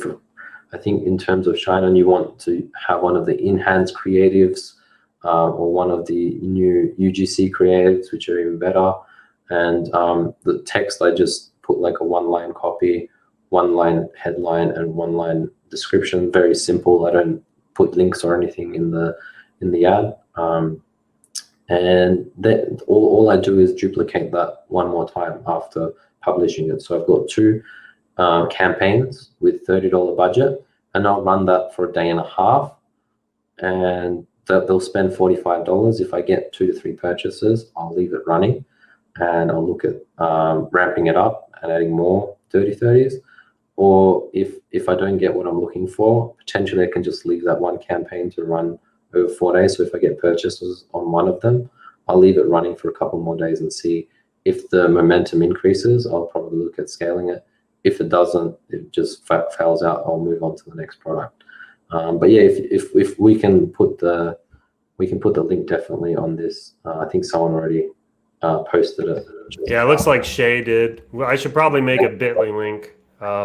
I think in terms of ShineOn, you want to have one of the enhanced creatives or one of the new UGC creatives, which are even better. And the text, I just put like a one-line copy, one-line headline, and one-line description. Very simple. I don't put links or anything in the ad. And then all I do is duplicate that one more time after publishing it. So I've got two campaigns with $30 budget, and I'll run that for a day and a half, and they'll spend $45. If I get 2 to 3 purchases, I'll leave it running, and I'll look at ramping it up and adding more Dirty 30s. Or if I don't get what I'm looking for, potentially I can just leave that one campaign to run over 4 days. So if I get purchases on one of them, I'll leave it running for a couple more days and see if the momentum increases. I'll probably look at scaling it. If it doesn't, it just fails out, I'll move on to the next product. But yeah, if we can put the link definitely on this. I think someone already posted it. Yeah, it looks like Shay did. Well, I should probably make a Bitly link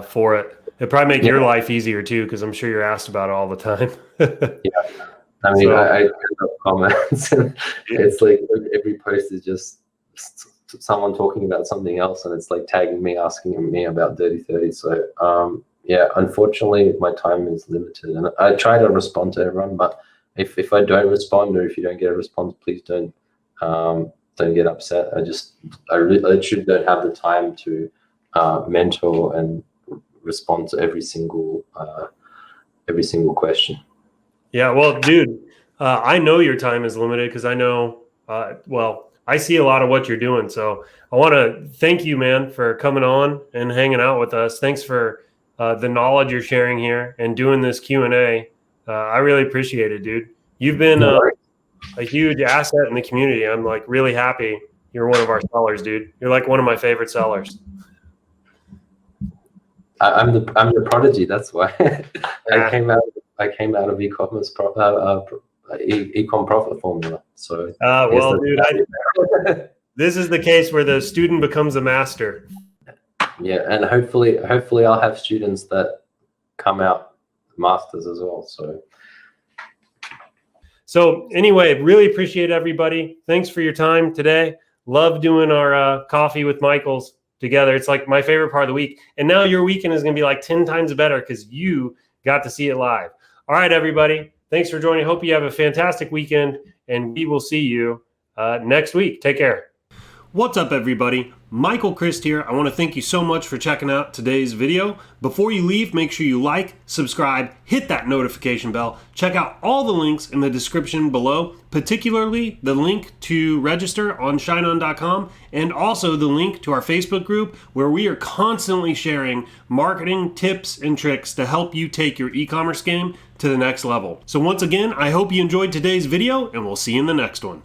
for it. It'd probably make your life easier too, because I'm sure you're asked about it all the time. Yeah, I mean, I end up comments, and it's like every post is just someone talking about something else, and it's like tagging me, asking me about Dirty 30. So yeah, unfortunately my time is limited, and I try to respond to everyone, but if I don't respond, or if you don't get a response, please don't get upset. I literally don't have the time to mentor and respond to every single question. Yeah, well, dude, I know your time is limited, because I know, I see a lot of what you're doing. So I want to thank you, man, for coming on and hanging out with us. Thanks for the knowledge you're sharing here and doing this Q&A. I really appreciate it, dude. You've been a huge asset in the community. I'm like really happy you're one of our sellers, dude. You're like one of my favorite sellers. I'm the prodigy. That's why I came out of e-commerce e-com profit formula. So well, dude, this is the case where the student becomes a master. Yeah, and hopefully I'll have students that come out masters as well. So anyway, really appreciate everybody. Thanks for your time today. Love doing our coffee with Michaels together. It's like my favorite part of the week. And now your weekend is going to be like 10 times better because you got to see it live. All right, everybody. Thanks for joining. Hope you have a fantastic weekend, and we will see you next week. Take care. What's up, everybody? Michael Krste here. I want to thank you so much for checking out today's video. Before you leave, make sure you like, subscribe, hit that notification bell. Check out all the links in the description below, particularly the link to register on ShineOn.com and also the link to our Facebook group where we are constantly sharing marketing tips and tricks to help you take your e-commerce game to the next level. So once again, I hope you enjoyed today's video, and we'll see you in the next one.